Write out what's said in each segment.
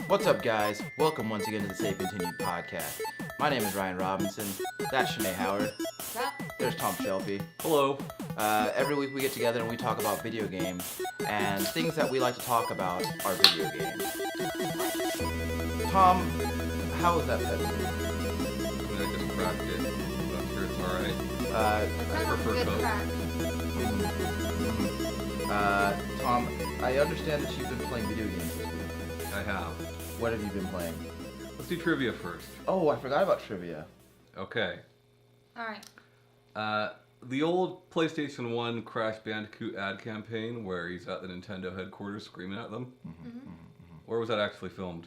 What's up, guys? Welcome once again to the Save Continued podcast. My name is Ryan Robinson. That's Shanae Howard. What's up? There's Tom Shelby. Hello. Every week we get together and we talk about video games, and things that we like to talk about are video games. Tom, how was that pet? I just cracked it. I'm sure it's alright. That was a prefer good Coke. crack. Tom, I understand that you've been playing video games this week. I have. What have you been playing? Let's do trivia first. Oh, I forgot about trivia. Okay. Alright. The old PlayStation 1 Crash Bandicoot ad campaign where he's at the Nintendo headquarters screaming at them. Where was that actually filmed?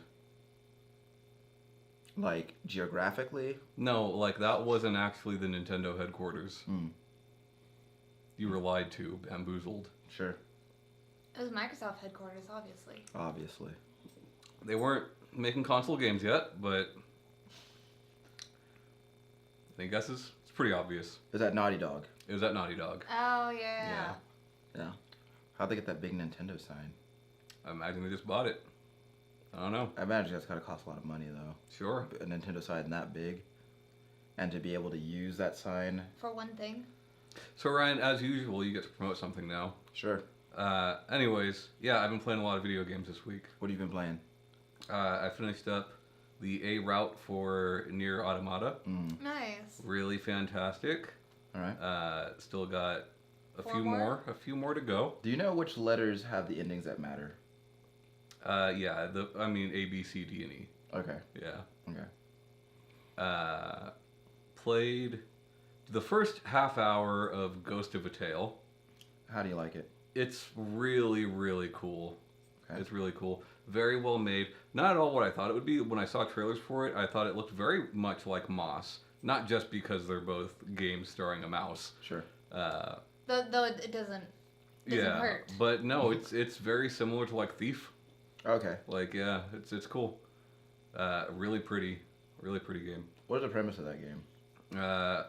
Like, geographically? No, like that wasn't actually the Nintendo headquarters. You were lied to, bamboozled. Sure. It was Microsoft headquarters, obviously. Obviously. They weren't making console games yet, but I guess it's pretty obvious. Is that Naughty Dog? It was at Naughty Dog. Oh, yeah. Yeah. How'd they get that big Nintendo sign? I imagine they just bought it. I don't know. I imagine that's gotta cost a lot of money, though. Sure. A Nintendo sign that big. And to be able to use that sign. For one thing. So Ryan, as usual, you get to promote something now. Sure. Anyways, yeah, I've been playing a lot of video games this week. What have you been playing? I finished up the A route for Nier Automata. Nice. Really fantastic. Alright. Still got a Four few more? more to go. Do you know which letters have the endings that matter? Yeah, A, B, C, D, and E. Okay. Yeah. Okay. Played the first half hour of Ghost of a Tale. How do you like it? It's really, really cool. Okay. It's really cool. Very well made. Not at all what I thought it would be. When I saw trailers for it, I thought it looked very much like Moss. Not just because they're both games starring a mouse. Sure. Though it doesn't Yeah, hurt. but no, it's very similar to like Thief. Okay. Like yeah, it's cool. Really pretty game. What is the premise of that game?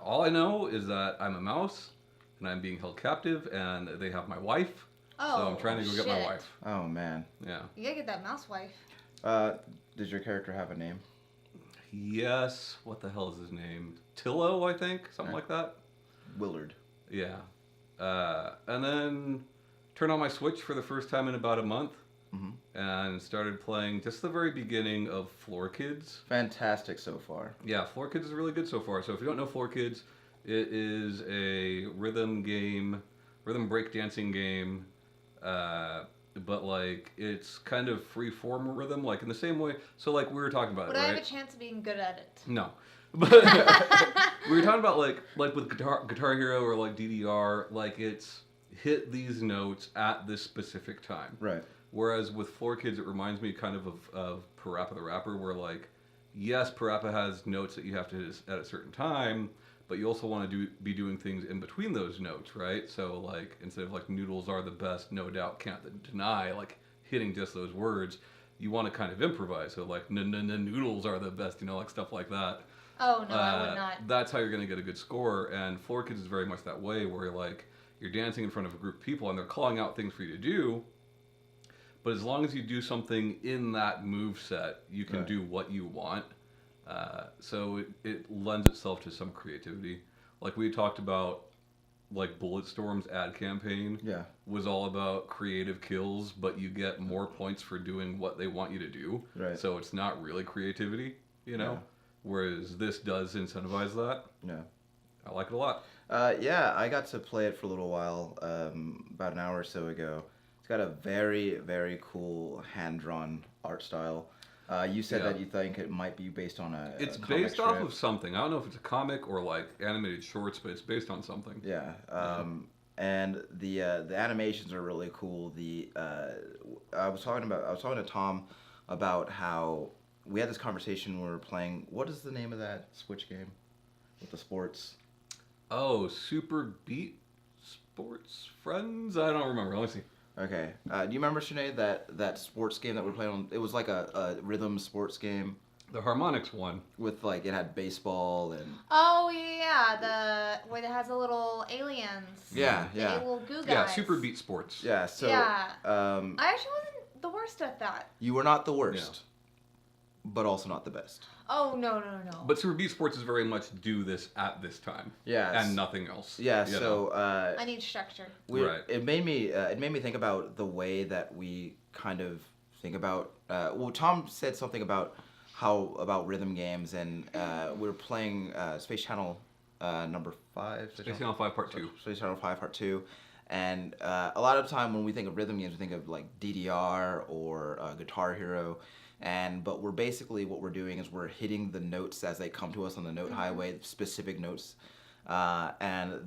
All I know is that I'm a mouse and I'm being held captive, and they have my wife. Oh, So I'm trying to go get my shit. wife. Oh, man. Yeah. You gotta get that mouse wife. Does your character have a name? Yes. What the hell is his name? Tillo, I think, something like that. Willard. Yeah. And then turned on my Switch for the first time in about a month. And started playing just the very beginning of Floor Kids. Fantastic so far. Yeah, Floor Kids is really good so far. So if you don't know Floor Kids, it is a rhythm breakdancing game. But like it's kind of free form rhythm, like in the same way. So like we were talking about Would it, I right? have a chance of being good at it? No. But we were talking about like with Guitar Hero or like DDR, like it's hit these notes at this specific time. Right. Whereas with Floor Kids, it reminds me kind of Parappa the Rapper, where like, yes, Parappa has notes that you have to hit at a certain time, but you also want to be doing things in between those notes, right? So like instead of like noodles are the best, no doubt can't deny, like hitting just those words, you want to kind of improvise. So like noodles are the best, like stuff like that. Oh, no, I would not. That's how you're going to get a good score. And Floor Kids is very much that way, where like you're dancing in front of a group of people and they're calling out things for you to do. But as long as you do something in that move set, you can Right. do what you want. So it lends itself to some creativity. Like we talked about, like Bulletstorm's ad campaign Yeah. was all about creative kills, but you get more points for doing what they want you to do. Right. So it's not really creativity, Yeah. Whereas this does incentivize that. Yeah. I like it a lot. Yeah, I got to play it for a little while, about an hour or so ago. It's got a very, very cool hand-drawn art style. You said Yeah. that you think it might be based on a It's comic based off strip. of something. I don't know if it's a comic or like animated shorts, but it's based on something. Yeah. And the animations are really cool. I was talking to Tom about how we had this conversation when we were playing. What is the name of that Switch game with the sports? Oh, Super Beat Sports Friends? I don't remember. Let me see. Okay. Do you remember, Sinead, that sports game that we were playing on? It was like a rhythm sports game. The harmonics one. with like it had baseball and Oh yeah, the where it has the little aliens. yeah, The yeah, little goo guys. Yeah, Super Beat Sports. yeah. So Yeah. um, I actually wasn't the worst at that. you were not the worst, but also not the best. Oh no. But Super Beat Sports is very much do this at this time. Yeah, And nothing else. yeah. you know? So I need structure. Right. it made me think about the way that we kind of think about. Well, Tom said something about about rhythm games, and we were playing Space Channel number 5. Space Channel 5 Part 2. Space Channel 5 Part 2. And a lot of time when we think of rhythm games, we think of like DDR or Guitar Hero. But what we're doing is we're hitting the notes as they come to us on the note highway, specific notes. And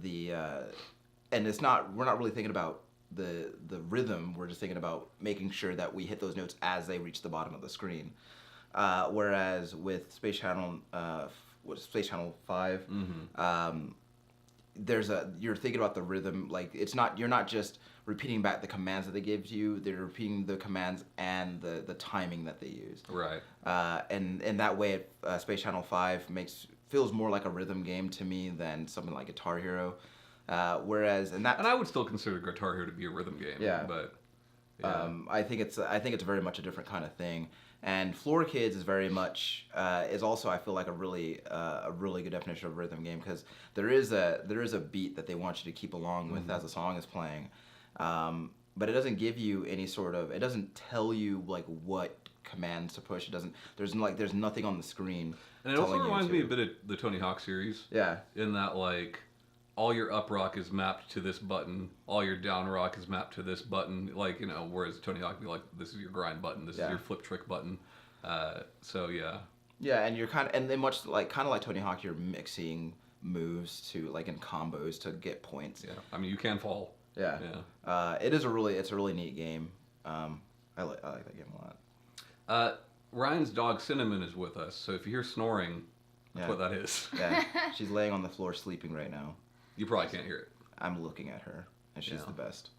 it's not, we're not really thinking about the rhythm. We're just thinking about making sure that we hit those notes as they reach the bottom of the screen. Whereas with Space Channel 5, you're thinking about the rhythm. Like you're not just repeating back the commands that they give you. They're repeating the commands and the timing that they use. Right. And in that way, Space Channel 5 feels more like a rhythm game to me than something like Guitar Hero. And I would still consider Guitar Hero to be a rhythm game. Yeah. But yeah. I think it's very much a different kind of thing. And Floor Kids is very much is also, I feel like, a really good definition of a rhythm game, because there is a beat that they want you to keep along with as the song is playing, but it doesn't give you any it doesn't tell you like what commands to push. There's nothing on the screen. And it also reminds me a bit of the Tony Hawk series. Yeah. In that, like, all your up rock is mapped to this button, all your down rock is mapped to this button, like, you know, whereas Tony Hawk would be like, this is your grind button, this is your flip trick button. So yeah. Yeah, and you're kind of much like Tony Hawk, you're mixing moves to like in combos to get points. Yeah, I mean you can fall. Yeah. Yeah. It's a really neat game. I like that game a lot. Ryan's dog Cinnamon is with us, so if you hear snoring, that's what that is. Yeah, she's laying on the floor sleeping right now. You probably can't hear it. I'm looking at her, and she's the best.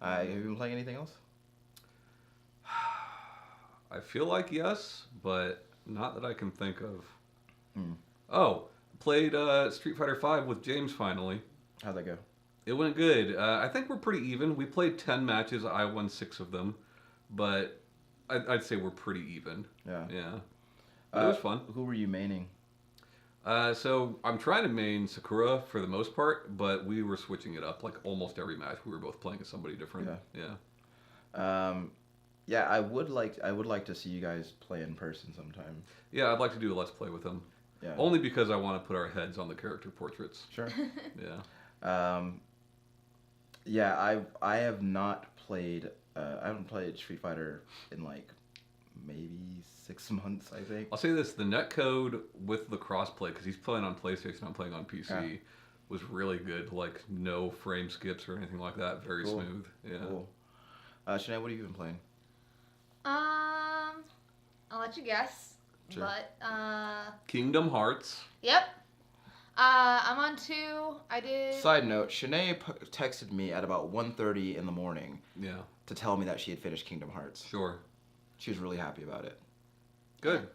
Have you been playing anything else? I feel like yes, but not that I can think of. Hmm. Oh, played Street Fighter V with James finally. How'd that go? It went good. I think we're pretty even. We played 10 matches. I won 6 of them, but I'd say we're pretty even. Yeah. Yeah. But it was fun. Who were you maining? So I'm trying to main Sakura for the most part, but we were switching it up like almost every match. We were both playing as somebody different. Yeah. Yeah, I would like to see you guys play in person sometime. Yeah, I'd like to do a Let's Play with them. Yeah. Only because I want to put our heads on the character portraits. Sure. Yeah. Yeah, I have not played. I haven't played Street Fighter in like maybe 6 months, I think. I'll say this: the netcode with the crossplay, because he's playing on PlayStation, I'm playing on PC, was really good. Like no frame skips or anything like that. Very smooth. Yeah. Cool. Shanae, what have you been playing? I'll let you guess. Sure. But Kingdom Hearts. Yep. I'm on 2. I did. Side note: Shanae texted me at about 1:30 in the morning. Yeah. To tell me that she had finished Kingdom Hearts. Sure. She was really happy about it. Good.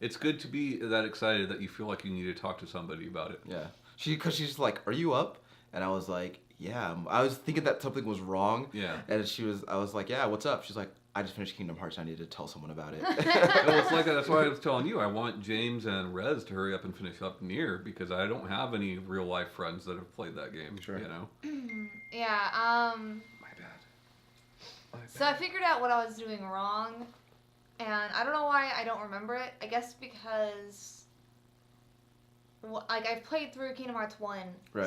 It's good to be that excited that you feel like you need to talk to somebody about it. Yeah. Because she's like, "Are you up?" And I was like, "Yeah." I was thinking that something was wrong. Yeah. And I was like, "Yeah, what's up?" She's like, "I just finished Kingdom Hearts. I need to tell someone about it." Well, it's like that's why I was telling you. I want James and Rez to hurry up and finish up Nier, because I don't have any real life friends that have played that game. Sure. You know. Yeah. My bad. So I figured out what I was doing wrong, and I don't know why I don't remember it. I guess because, like, I've played through Kingdom Hearts 1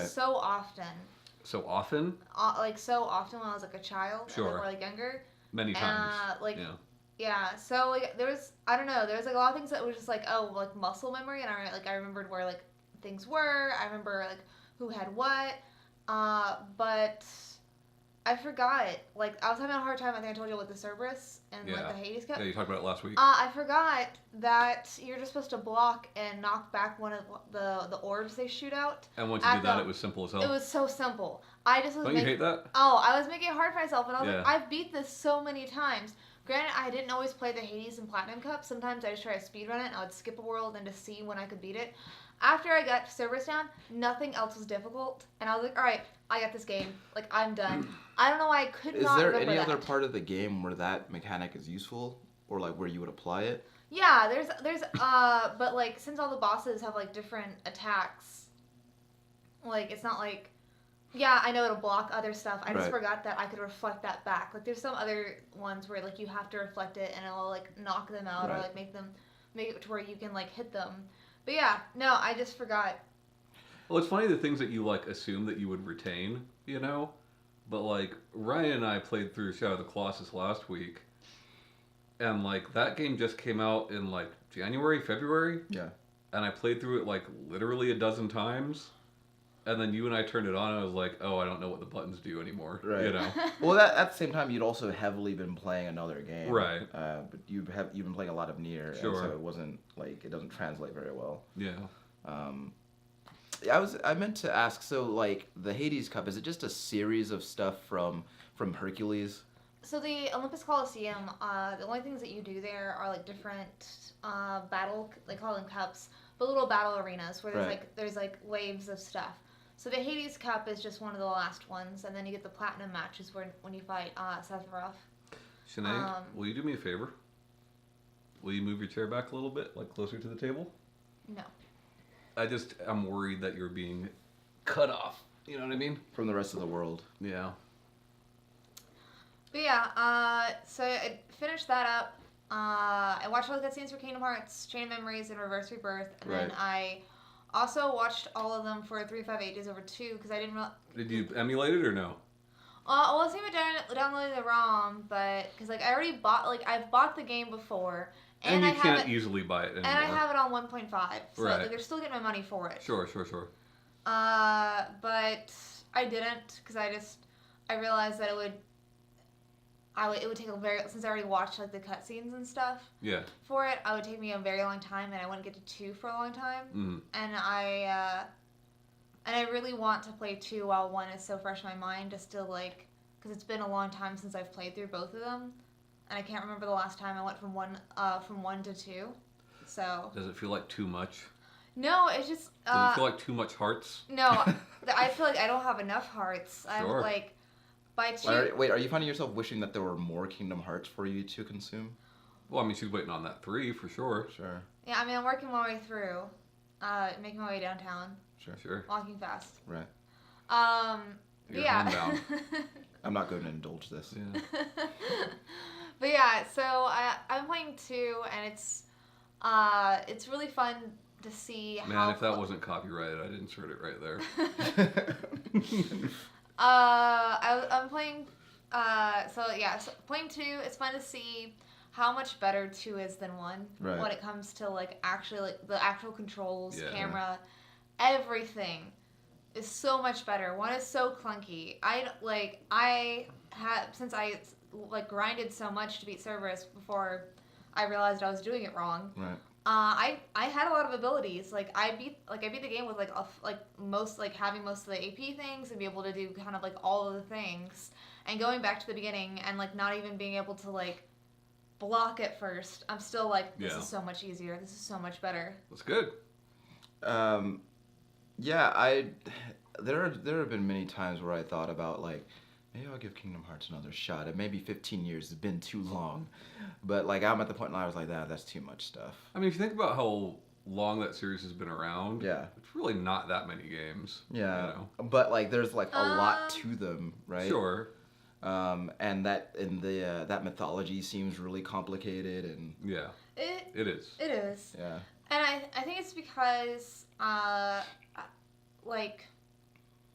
so often. So often? So often when I was, like, a child. Sure. Or, like, younger. Many times. Yeah, so, like, there was, I don't know, there was, like, a lot of things that was just, like, like, muscle memory, and I remembered where, like, things were. I remember, like, who had what. But I forgot. Like, I was having a hard time, I think I told you, with the Cerberus and, like, the Hades cup. Yeah, you talked about it last week. I forgot that you're just supposed to block and knock back one of the orbs they shoot out. And once you did that, it was simple as hell. It was so simple. I just was Don't you hate that? Oh, I was making it hard for myself, and I was Yeah. like, I've beat this so many times. Granted, I didn't always play the Hades and Platinum Cup. Sometimes I just try to speedrun it and I would skip a world and to see when I could beat it. After I got servers down, nothing else was difficult. And I was like, alright, I got this game. Like, I'm done. I don't know why I could Is not there remember any that. other part of the game where that mechanic is useful, or like where you would apply it? Yeah, there's but like since all the bosses have like different attacks, like it's not like, yeah, I know it'll block other stuff. I just Right. forgot that I could reflect that back. Like there's some other ones where like you have to reflect it and it'll like knock them out or Right. like make it to where you can like hit them. But yeah, no, I just forgot. Well, it's funny the things that you like assume that you would retain, you know, but like Ryan and I played through Shadow of the Colossus last week, and like that game just came out in like January, February, Yeah. and I played through it like literally a dozen times. And then you and I turned it on, and I was like, "Oh, I don't know what the buttons do anymore." Right. You know. Well, that at the same time, you'd also heavily been playing another game, Right. But you've been playing a lot of Nier, Sure. and so it wasn't like it doesn't translate very well. Yeah. I meant to ask. So, like the Hades Cup, is it just a series of stuff from Hercules? So the Olympus Coliseum, the only things that you do there are like different battle, they call them cups, but little battle arenas where Right. there's like waves of stuff. So the Hades Cup is just one of the last ones, and then you get the platinum matches when you fight Sephiroth. Sinead, will you do me a favor? Will you move your chair back a little bit, like closer to the table? No. I'm worried that you're being cut off. You know what I mean? From the rest of the world. Yeah. But yeah, so I finished that up. I watched all the cutscenes for Kingdom Hearts, Chain of Memories, and Reverse Rebirth, and then Right. I also watched all of them for 358 Days Over 2 because I didn't realize. Did you emulate it or no? Well, I think I downloaded the ROM, but because like I already bought, like I've bought the game before, And I you have can't it, easily buy it anymore. and I have it on 1.5, so Right. like they're still getting my money for it. Sure. But I didn't because I realized that it would take a very, since I already watched like the cutscenes and stuff Yeah. for it, I would take me a very long time, and I wouldn't get to 2 for a long time. Mm. And I really want to play 2 while 1 is so fresh in my mind, just to like, because it's been a long time since I've played through both of them, and I can't remember the last time I went from 1 to 2. So Does it feel like too much? no, it's just Does it feel like too much hearts? no. I feel like I don't have enough hearts. I'm Sure. like by 2. Wait, are you finding yourself wishing that there were more Kingdom Hearts for you to consume? Well, I mean, she's waiting on that 3 for sure. Sure. Yeah, I mean I'm working my way through, making my way downtown, Sure. walking fast. Right. But You're yeah. homebound. I'm not going to indulge this. Yeah. But yeah, so I'm playing 2, and it's really fun to see how. Man, if that wasn't copyrighted, I'd insert it right there. I'm playing. So playing 2. It's fun to see how much better 2 is than 1 Right. when it comes to like actually like the actual controls, Yeah. camera, everything is so much better. 1 is so clunky. Since I like grinded so much to beat Cerberus before I realized I was doing it wrong. Right. I had a lot of abilities. I beat the game with having most of the AP things and be able to do kind of like all of the things, and going back to the beginning and like not even being able to like block at first. I'm still like, this Yeah. is so much easier. This is so much better. That's good. Yeah, there have been many times where I thought about like, maybe I'll give Kingdom Hearts another shot. It maybe 15 years has been too long, but like I'm at the point now I was like, that's too much stuff. I mean, if you think about how long that series has been around, Yeah. it's really not that many games. Yeah, You know? but like there's like a lot to them, right? Sure. And that mythology seems really complicated and Yeah. It is. It is. yeah. And I think it's because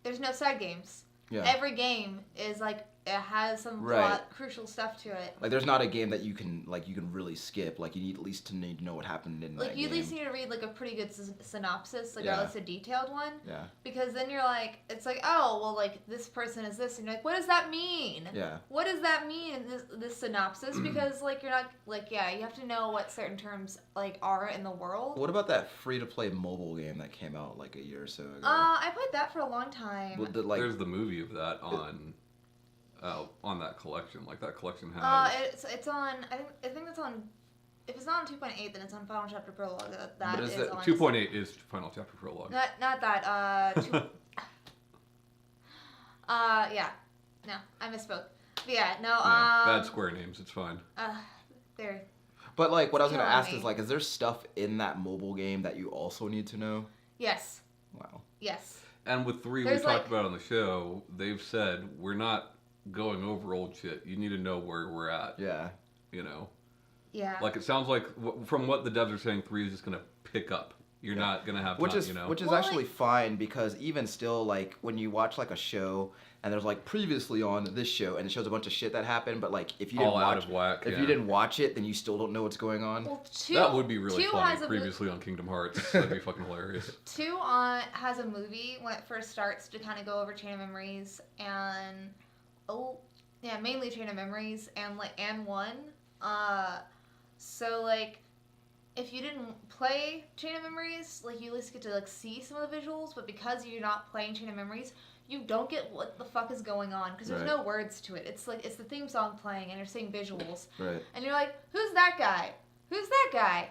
there's no side games. Yeah. Every game is like it has some Right. plot, crucial stuff to it. Like there's not a game that you can really skip. Like you need at least to know what happened in Like that you at game. least need to read like a pretty good synopsis, like Yeah. or at least a detailed one, Yeah. because then you're like, it's like, oh well, like this person is this, and you're like, what does that mean? Yeah. What does that mean in this synopsis? Because like you're not like you have to know what certain terms like are in the world. What about that free-to-play mobile game that came out like a year or so ago? I played that for a long time. Well, There's the movie of that on on that collection. Like that collection has. It's on. I think that's on. If it's not on 2.8, then it's on Final Chapter Prologue. That but is is it on 2.8 is Final Chapter Prologue? Not that. Yeah. No, I misspoke. But yeah, no. Yeah, bad Square names. It's fine. There. But like, what I was gonna Killing ask me. is like, is there stuff in that mobile game that you also need to know? Yes. Wow. Yes. And with 3, There's we talked like- about on the show, they've said we're not going over old shit. You need to know where we're at. Yeah. You know, Yeah. like it sounds like from what the devs are saying, 3 is just gonna pick up. You're not gonna have Which time, is you know. which is Well, actually like- fine, because even still, like when you watch like a show and there's like previously on this show and it shows a bunch of shit that happened, but like if you didn't All out watch of whack. if yeah. you didn't watch it, then you still don't know what's going on. Well, that would be really 2 funny. has a Previously on Kingdom Hearts, that'd be fucking hilarious. 2 has a movie when it first starts to kind of go over Chain of Memories and mainly Chain of Memories and 1. So like if you didn't play Chain of Memories, like you at least get to like see some of the visuals, but because you're not playing Chain of Memories, you don't get what the fuck is going on because there's Right. no words to it. It's like it's the theme song playing and you're seeing visuals. Right. And you're like, who's that guy? Who's that guy?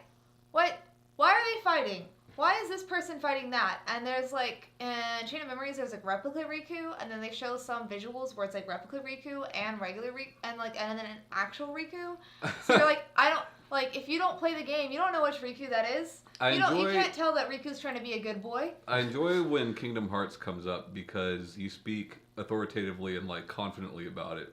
What? Why are they fighting? Why is this person fighting that? And there's like, in Chain of Memories, there's like Replica Riku, and then they show some visuals where it's like Replica Riku and regular Riku, and then an actual Riku. So you're like, if you don't play the game, you don't know which Riku that is. You can't tell that Riku's trying to be a good boy. I enjoy when Kingdom Hearts comes up because you speak authoritatively and like confidently about it.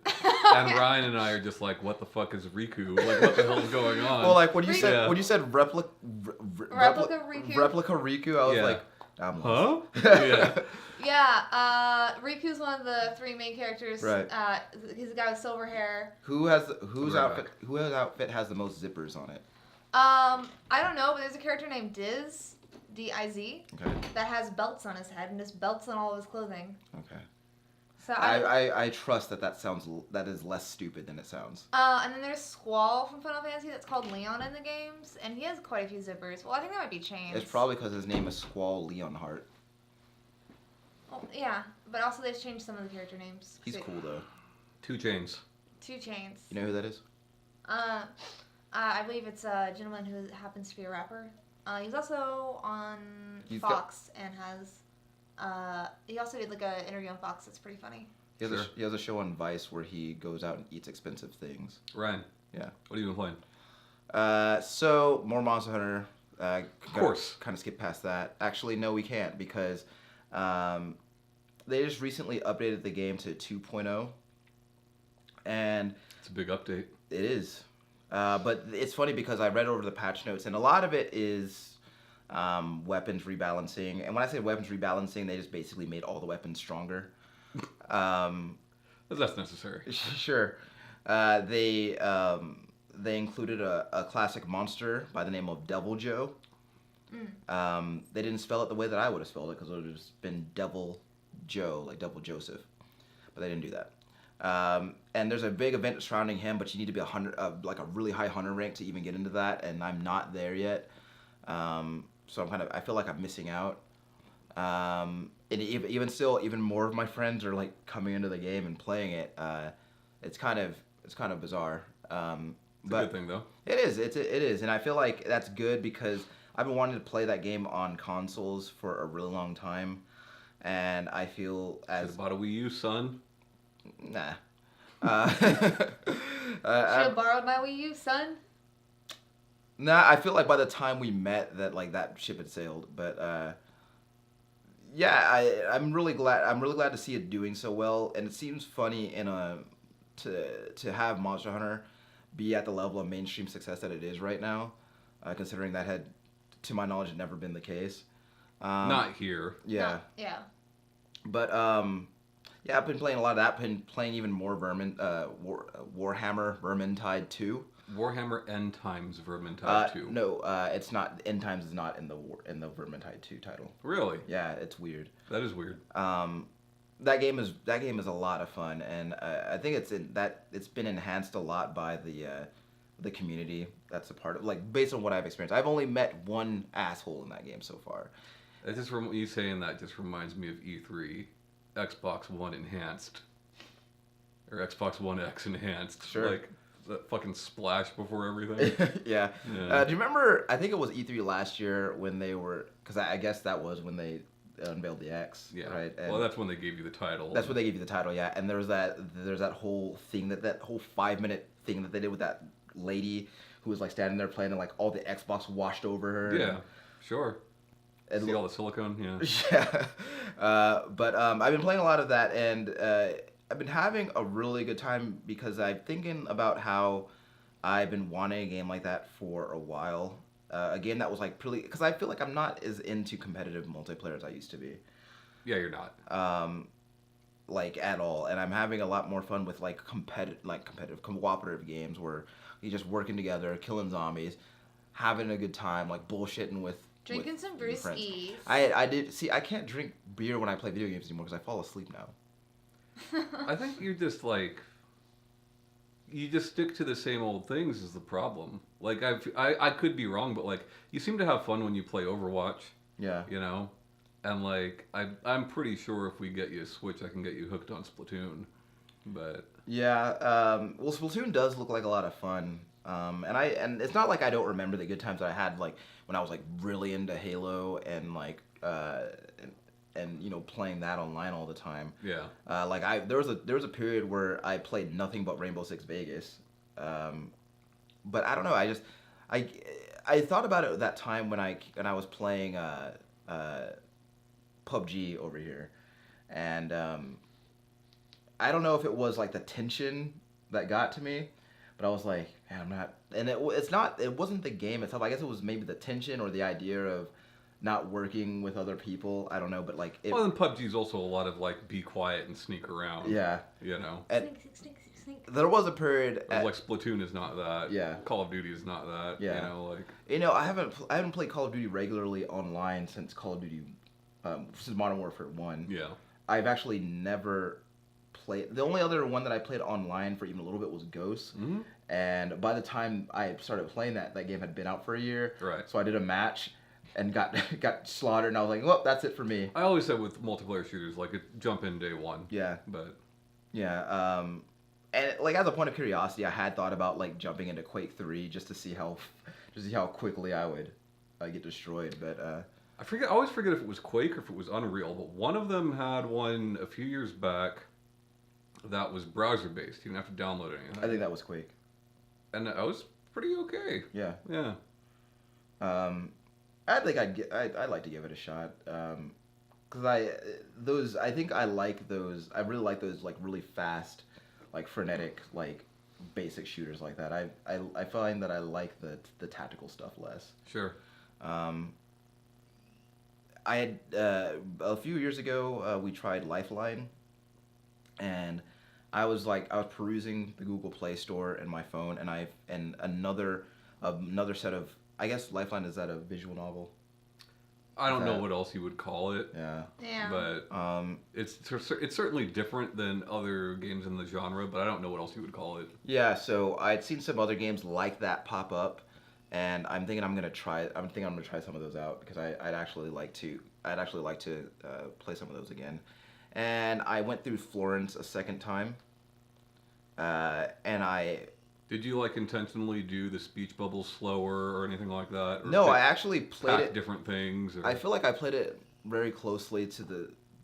And Ryan and I are just like, what the fuck is Riku? Like, what the hell is going on? Well, like when you Riku- said replica Riku. replica Riku, I was Yeah. like, I'm lost. huh? Yeah. Yeah, Riku's one of the 3 main characters. Right. He's the guy with silver hair. Whose Right outfit has the most zippers on it? I don't know, but there's a character named Diz, D-I-Z, Okay. that has belts on his head and just belts on all of his clothing. Okay. So I trust that is less stupid than it sounds. and then there's Squall from Final Fantasy that's called Leon in the games, and he has quite a few zippers. Well, I think that might be chains. It's probably because his name is Squall Leonhart. Well, yeah, but also they've changed some of the character names. He's So- cool though. 2 chains. 2 chains. You know who that is? I believe it's a gentleman who happens to be a rapper. He's also on He's Fox and has. He also did like an interview on Fox that's pretty funny. Sure. He has a show on Vice where he goes out and eats expensive things. Ryan. Yeah. What have you been playing? So more Monster Hunter. Of course. Kind of skip past that. Actually, no, we can't because they just recently updated the game to 2.0, and It's a big update. it is. But it's funny because I read over the patch notes, and a lot of it is weapons rebalancing. And when I say weapons rebalancing, they just basically made all the weapons stronger. But that's necessary. Sure. They included a classic monster by the name of Devil Joe. They didn't spell it the way that I would have spelled it because it would have just been Devil Joe, like Devil Joseph. But they didn't do that. And there's a big event surrounding him, but you need to be like a really high hunter rank to even get into that, and I'm not there yet. So I feel like I'm missing out. And even still, even more of my friends are like coming into the game and playing it. It's kind of bizarre. It's a But good thing, though. it is, and I feel like that's good because I've been wanting to play that game on consoles for a really long time, and I feel Should have bought a Wii U, son. nah. Should have borrowed my Wii U, son. Nah, I feel like by the time we met that ship had sailed, but yeah, I'm really glad to see it doing so well, and it seems funny to have Monster Hunter be at the level of mainstream success that it is right now, considering that had, to my knowledge, never been the case. Not here. Yeah. No, yeah. But yeah, I've been playing a lot of that. Been playing even more Warhammer Vermintide 2. Warhammer End Times Vermintide 2. No, it's not. End Times is not in the Vermintide 2 title. Really? Yeah, it's weird. That is weird. That game is a lot of fun, and I think it's been enhanced a lot by the community that's a part of, like, based on what I've experienced. I've only met one asshole in that game so far. It just you saying that just reminds me of E3, Xbox One enhanced. or Xbox One X enhanced. Sure. Like that fucking splash before everything. Yeah. Yeah. Do you remember? I think it was E3 last year when they were, because I guess that was when they unveiled the X. Yeah. Right. And Well, that's when they gave you the title. that's when they gave you the title. Yeah. And there's that whole thing that whole 5-minute thing that they did with that lady who was like standing there playing and like all the Xbox washed over her. Yeah. Sure. And See all the silicone? Yeah. Yeah. But I've been playing a lot of that, and I've been having a really good time because I'm thinking about how I've been wanting a game like that for a while. A game that was like pretty, because I feel like I'm not as into competitive multiplayer as I used to be, Yeah, you're not. like at all. And I'm having a lot more fun with like competitive cooperative games where you're just working together, killing zombies, having a good time, like bullshitting with Drinking some your friends. brewskis. I did see. I can't drink beer when I play video games anymore because I fall asleep now. I think you're just like you just stick to the same old things is the problem. Like I could be wrong, but like you seem to have fun when you play Overwatch, Yeah. you know, and like I'm pretty sure if we get you a Switch, I can get you hooked on Splatoon. But Yeah. Well, Splatoon does look like a lot of fun. And it's not like I don't remember the good times that I had like when I was like really into Halo and like and you know playing that online all the time. yeah, Like there was a period where I played nothing but Rainbow Six Vegas. But I don't know. I thought about it at that time when I was playing PUBG over here, and I don't know if it was like the tension that got to me, but I was like, man, I'm not. And it wasn't the game itself. I guess it was maybe the tension or the idea of not working with other people. I don't know, but like well, then PUBG's also a lot of like be quiet and sneak around. yeah. you know. And Snake. there was a period. Like Splatoon is not that. Yeah. Call of Duty is not that. Yeah. You know, like I haven't played Call of Duty regularly online since Call of Duty, since Modern Warfare 1. yeah. I've actually never played. The only other one that I played online for even a little bit was Ghost. Mm-hmm. And by the time I started playing that game had been out for a year. Right. So I did a match and got slaughtered, and I was like, well, that's it for me. I always said with multiplayer shooters, like jump in day one. Yeah. But Yeah. And like as a point of curiosity, I had thought about like jumping into Quake 3 just to see how quickly I would get destroyed. But I always forget if it was Quake or if it was Unreal, but one of them had one a few years back that was browser based. You didn't have to download anything. I think that was Quake. And that was pretty okay. Yeah. Yeah. I think I'd like to give it a shot. Cause I think I like those. I really like those like really fast, like frenetic, like basic shooters like that. I find that I like the tactical stuff less. Sure. I had a few years ago we tried Lifeline, and I was perusing the Google Play Store in my phone, and another set of, I guess Lifeline, is that a visual novel? I don't know what else you would call it. Yeah. But it's certainly different than other games in the genre, but I don't know what else you would call it. Yeah, so I'd seen some other games like that pop up, and I'm thinking I'm gonna try some of those out because I'd actually like to play some of those again. And I went through Florence a second time, and I Did you like intentionally do the speech bubbles slower or anything like that? Or no, I actually played pack it. different things. Or... I feel like I played it very closely to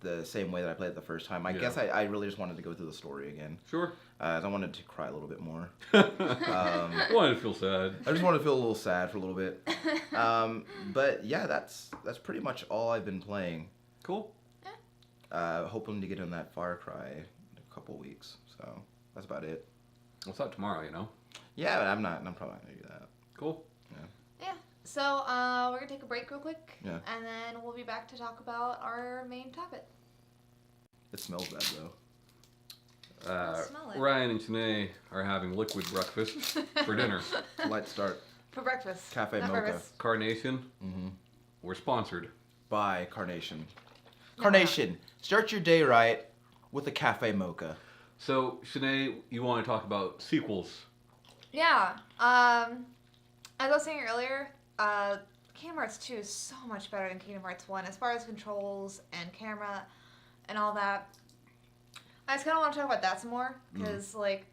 the same way that I played it the first time. I Yeah. guess I really just wanted to go through the story again. Sure. I wanted to cry a little bit more. Wanted to feel sad. I just wanted to feel a little sad for a little bit. But yeah, that's pretty much all I've been playing. Cool. Hoping to get in that Far Cry in a couple weeks. So that's about it. What's up tomorrow, you know? Yeah, but I'm probably not gonna do that. Cool. Yeah. So we're gonna take a break real quick. Yeah. And then we'll be back to talk about our main topic. It smells bad though. Smell it. Ryan and Shanae are having liquid breakfast for dinner. Light start. For breakfast. Cafe Not Mocha. breakfast. Carnation, Mm-hmm. we're sponsored. By Carnation. Carnation, start your day right with a Cafe Mocha. So, Shanae, you want to talk about sequels? Yeah. As I was saying earlier, Kingdom Hearts 2 is so much better than Kingdom Hearts 1 as far as controls and camera and all that. I just kind of want to talk about that some more because like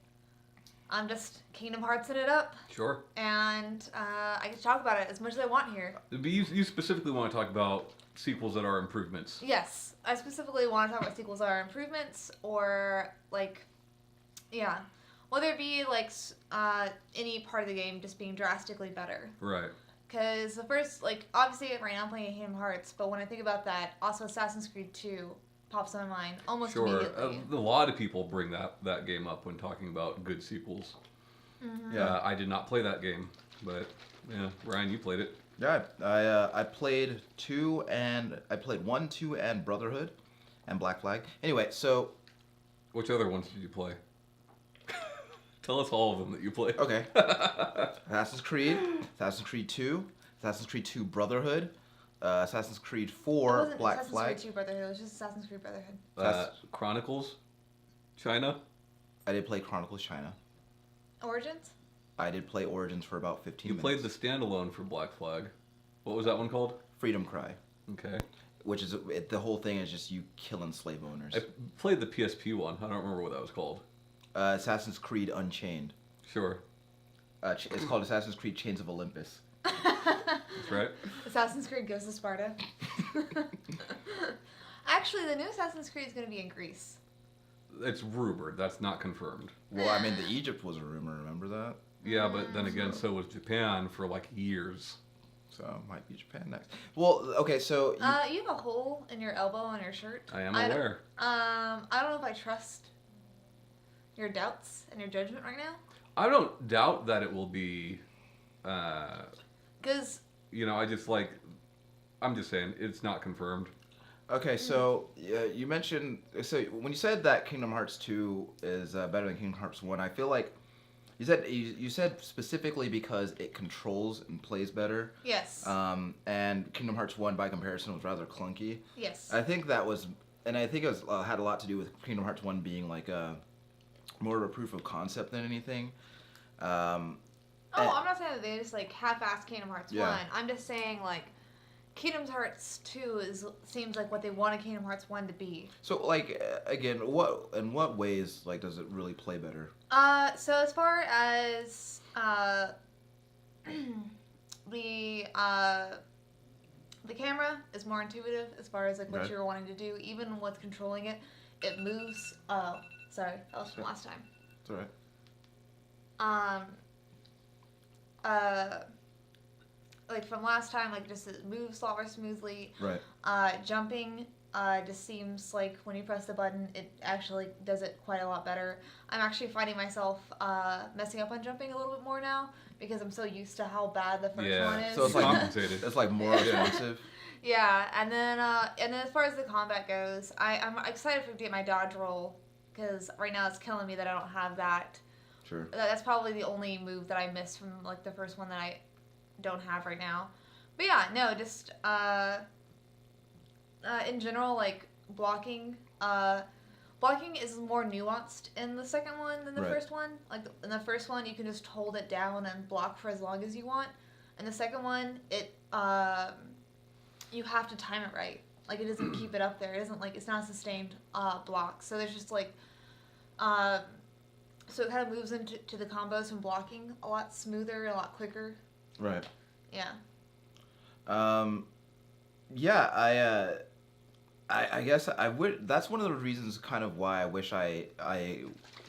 I'm just Kingdom Hearts it up, Sure. and I can talk about it as much as I want here. But you specifically want to talk about sequels that are improvements. Yes, I specifically want to talk about sequels that are improvements or like, yeah, whether it be like any part of the game just being drastically better. Right. Because the first, like, obviously right now I'm playing Kingdom Hearts, but when I think about that, also Assassin's Creed 2 pops in my mind almost Sure. immediately. A lot of people bring that game up when talking about good sequels. Mm-hmm. Yeah. I did not play that game, but yeah, Ryan, you played it. Yeah, I played 1, 2, and Brotherhood, and Black Flag. Anyway, so Which other ones did you play? Tell us all of them that you played. okay, Assassin's Creed 2, Assassin's Creed 2 Brotherhood, Assassin's Creed It 4 wasn't Black Assassin's Flag. Creed 2 Brotherhood, it was just Assassin's Creed Brotherhood. Chronicles, China. I did play Chronicles China. Origins? I did play Origins for about 15 You minutes. played the standalone for Black Flag. What was that one called? Freedom Cry, Okay. which is the whole thing is just you killing slave owners. I played the PSP one. I don't remember what that was called. Assassin's Creed Unchained. Sure. It's called Assassin's Creed Chains of Olympus. That's right. Assassin's Creed Goes to Sparta. Actually, the new Assassin's Creed is going to be in Greece. It's rumored. That's not confirmed. Well, I mean, the Egypt was a rumor. Remember that? Yeah, but then again, so was Japan for like years. So it might be Japan next. Well, okay, so You have a hole in your elbow on your shirt. I am I don't- aware. I don't know if I trust your doubts and your judgment right now. I don't doubt that it will be. Because I just like. I'm just saying it's not confirmed. okay, so you mentioned when you said that Kingdom Hearts 2 is better than Kingdom Hearts 1, I feel like you said specifically because it controls and plays better. yes, And Kingdom Hearts 1 by comparison was rather clunky. yes. I think that was, and I think it was had a lot to do with Kingdom Hearts 1 being like more of a proof of concept than anything. I'm not saying that they just like half-assed Kingdom Hearts Yeah. 1. I'm just saying like Kingdom Hearts 2 seems like what they wanted Kingdom Hearts 1 to be. So like again, in what ways like does it really play better? So as far as the camera is more intuitive as far as like what Right. you're wanting to do. Even with controlling it, it moves. Oh, sorry, that was from last time. It's alright. Like from last time, like just it moves a lot more smoothly. Right. Jumping just seems like when you press the button, it actually does it quite a lot better. I'm actually finding myself messing up on jumping a little bit more now because I'm so used to how bad the first Yeah. one is. So it's like Compensated. it's like more responsive. Yeah, and then as far as the combat goes, I'm excited to get my dodge roll because right now it's killing me that I don't have that. Sure. That's probably the only move that I missed from like the first one that I don't have right now. But yeah, no, just in general, like blocking. Blocking is more nuanced in the second one than the Right. first one. Like in the first one, you can just hold it down and block for as long as you want. In the second one, it you have to time it right. Like it doesn't keep it up there. It doesn't like it's not a sustained block. So there's just like so it kind of moves into the combos from blocking a lot smoother, a lot quicker. Right. Yeah. Yeah, I guess I would. That's one of the reasons, kind of, why I wish I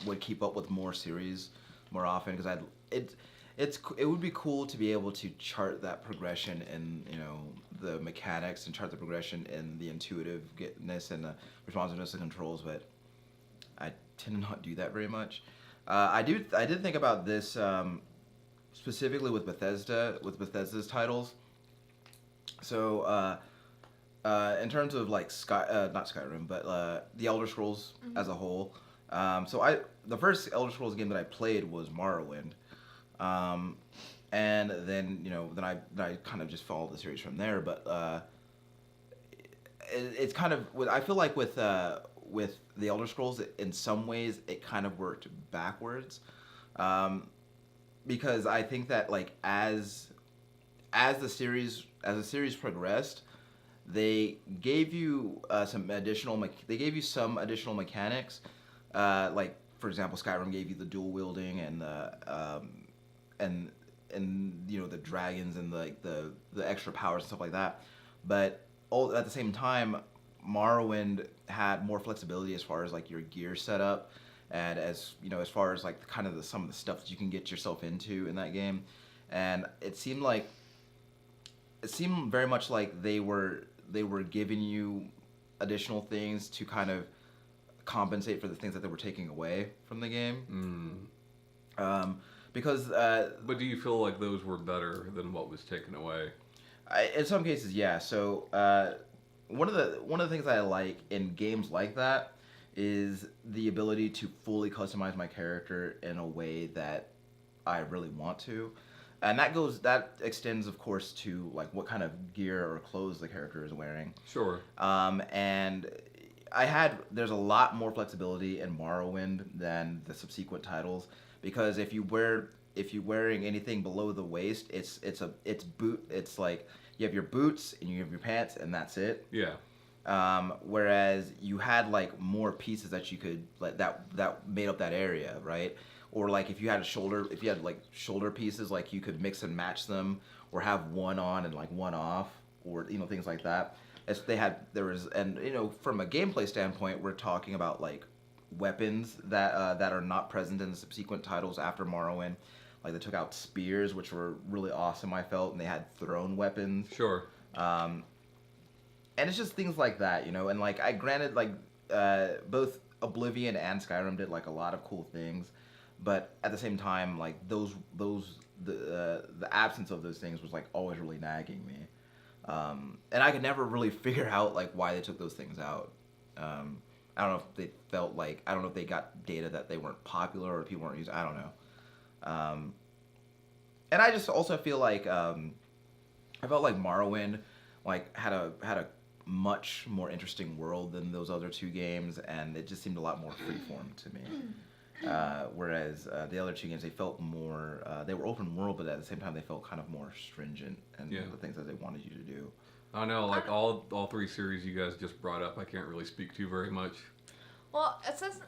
would keep up with more series more often because it would be cool to be able to chart that progression in the mechanics and chart the progression in the intuitiveness and the responsiveness of controls, but I tend to not do that very much. I did think about this specifically with Bethesda's titles. So in terms of like not Skyrim, but the Elder Scrolls as a whole. So the first Elder Scrolls game that I played was Morrowind, and then I kind of just followed the series from there. But it's kind of I feel like with the Elder Scrolls, in some ways it kind of worked backwards, because I think that like as the series progressed, they gave you some additional mechanics, like for example, Skyrim gave you the dual wielding and and the dragons and the extra powers and stuff like that. But all at the same time, Morrowind had more flexibility as far as like your gear setup, and as far as like some of the stuff that you can get yourself into in that game, and it seemed very much like they were giving you additional things to kind of compensate for the things that they were taking away from the game. Because But do you feel like those were better than what was taken away? in some cases, yeah. So one of the things I like in games like that is the ability to fully customize my character in a way that I really want to, and that extends, of course, to like what kind of gear or clothes the character is wearing. Sure. And there's a lot more flexibility in Morrowind than the subsequent titles, because if you're wearing anything below the waist, it's like you have your boots and you have your pants and that's it. Yeah. Whereas you had like more pieces that you could like that made up that area, right? Or like if you had like shoulder pieces, like you could mix and match them, or have one on and like one off, or things like that. From a gameplay standpoint, we're talking about like weapons that are not present in the subsequent titles after Morrowind. Like they took out spears, which were really awesome, I felt, and they had thrown weapons. Sure. And it's just things like that, and like I granted like both Oblivion and Skyrim did like a lot of cool things, but at the same time, like the absence of those things was like always really nagging me. And I could never really figure out like why they took those things out. I don't know if I don't know if they got data that they weren't popular or people weren't using. I don't know. And I just also feel like I felt like Morrowind like had a much more interesting world than those other two games, and it just seemed a lot more freeform to me. Whereas the other two games, they felt more, they were open world, but at the same time, they felt kind of more stringent in the things that they wanted you to do. I know, like all three series you guys just brought up, I can't really speak to very much. Well, it says,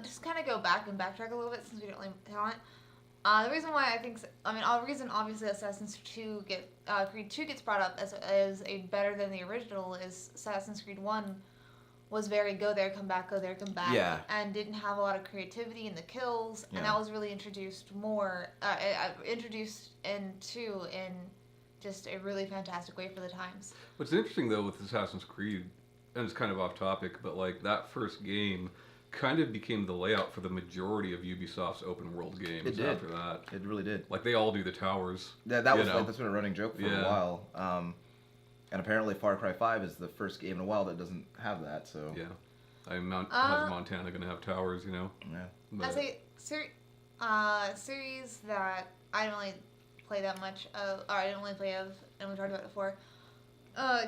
just kind of go back and backtrack a little bit since we didn't really talent. The reason why the reason obviously Assassin's Creed 2 gets brought up as a better than the original is Assassin's Creed 1 was very go there, come back, Yeah. and didn't have a lot of creativity in the kills, and that was really introduced into in just a really fantastic way for the times. What's interesting though with Assassin's Creed, and it's kind of off topic, but like that first game kind of became the layout for the majority of Ubisoft's open world games. It did. After that. It really did. Like they all do the towers. That's been a running joke for a while. And apparently Far Cry 5 is the first game in a while that doesn't have that. So yeah, how's Montana gonna have towers? Yeah. But, as a series that I don't really play that much of, or I didn't really play of, and we talked about it before.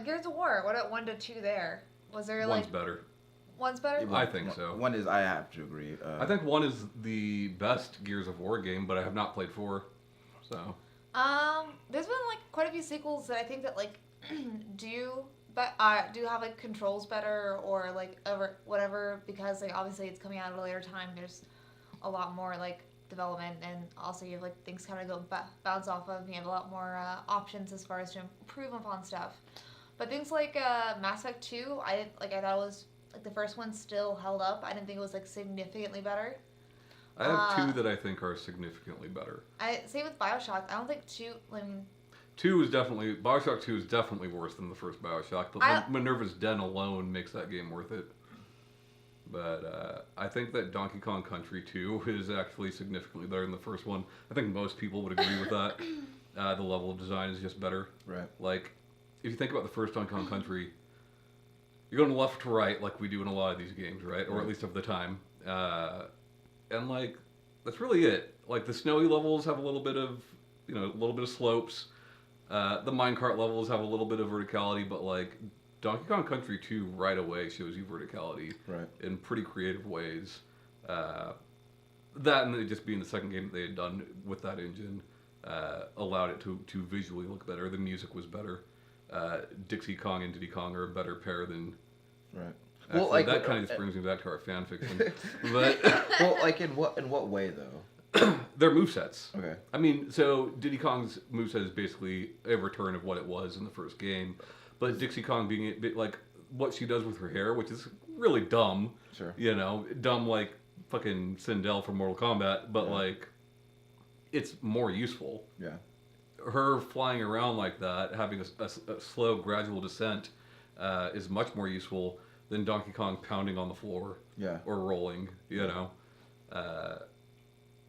Gears of War. What about 1 to 2 there? Was there one's better. One's better? I think so. One is, I have to agree. I think 1 is the best Gears of War game, but I have not played 4. So. There's been like quite a few sequels that I think that like do have like controls better or like whatever, because like obviously it's coming out at a later time. There's a lot more like development, and also you have like things kind of go bounce off of. You have a lot more options as far as to improve upon stuff. But things like Mass Effect 2, I thought it was like the first one still held up. I didn't think it was like significantly better. I have 2 that I think are significantly better. Same with BioShock. I don't think 2. I mean, BioShock 2 is definitely worse than the first BioShock, but Minerva's Den alone makes that game worth it. But I think that Donkey Kong Country 2 is actually significantly better than the first one. I think most people would agree with that. The level of design is just better. Right. Like, if you think about the first Donkey Kong Country, you're going left to right like we do in a lot of these games, right? Or at least of the time. And like, that's really it. Like, the snowy levels have a little bit of slopes. The minecart levels have a little bit of verticality, but like Donkey Kong Country 2 right away shows you verticality in pretty creative ways. That and it just being the second game that they had done with that engine allowed it to visually look better. The music was better. Dixie Kong and Diddy Kong are a better pair than Actually, Well, like, that kind of just brings me back to our fan fiction. But well, like in what way though? their movesets. Okay. I mean, so Diddy Kong's moveset is basically a return of what it was in the first game, but Dixie Kong being a bit like what she does with her hair, which is really dumb. Sure. You know, dumb like fucking Sindel from Mortal Kombat, but Yeah. like it's more useful. Yeah. Her flying around like that, having a slow, gradual descent, is much more useful than Donkey Kong pounding on the floor Yeah. or rolling. You know,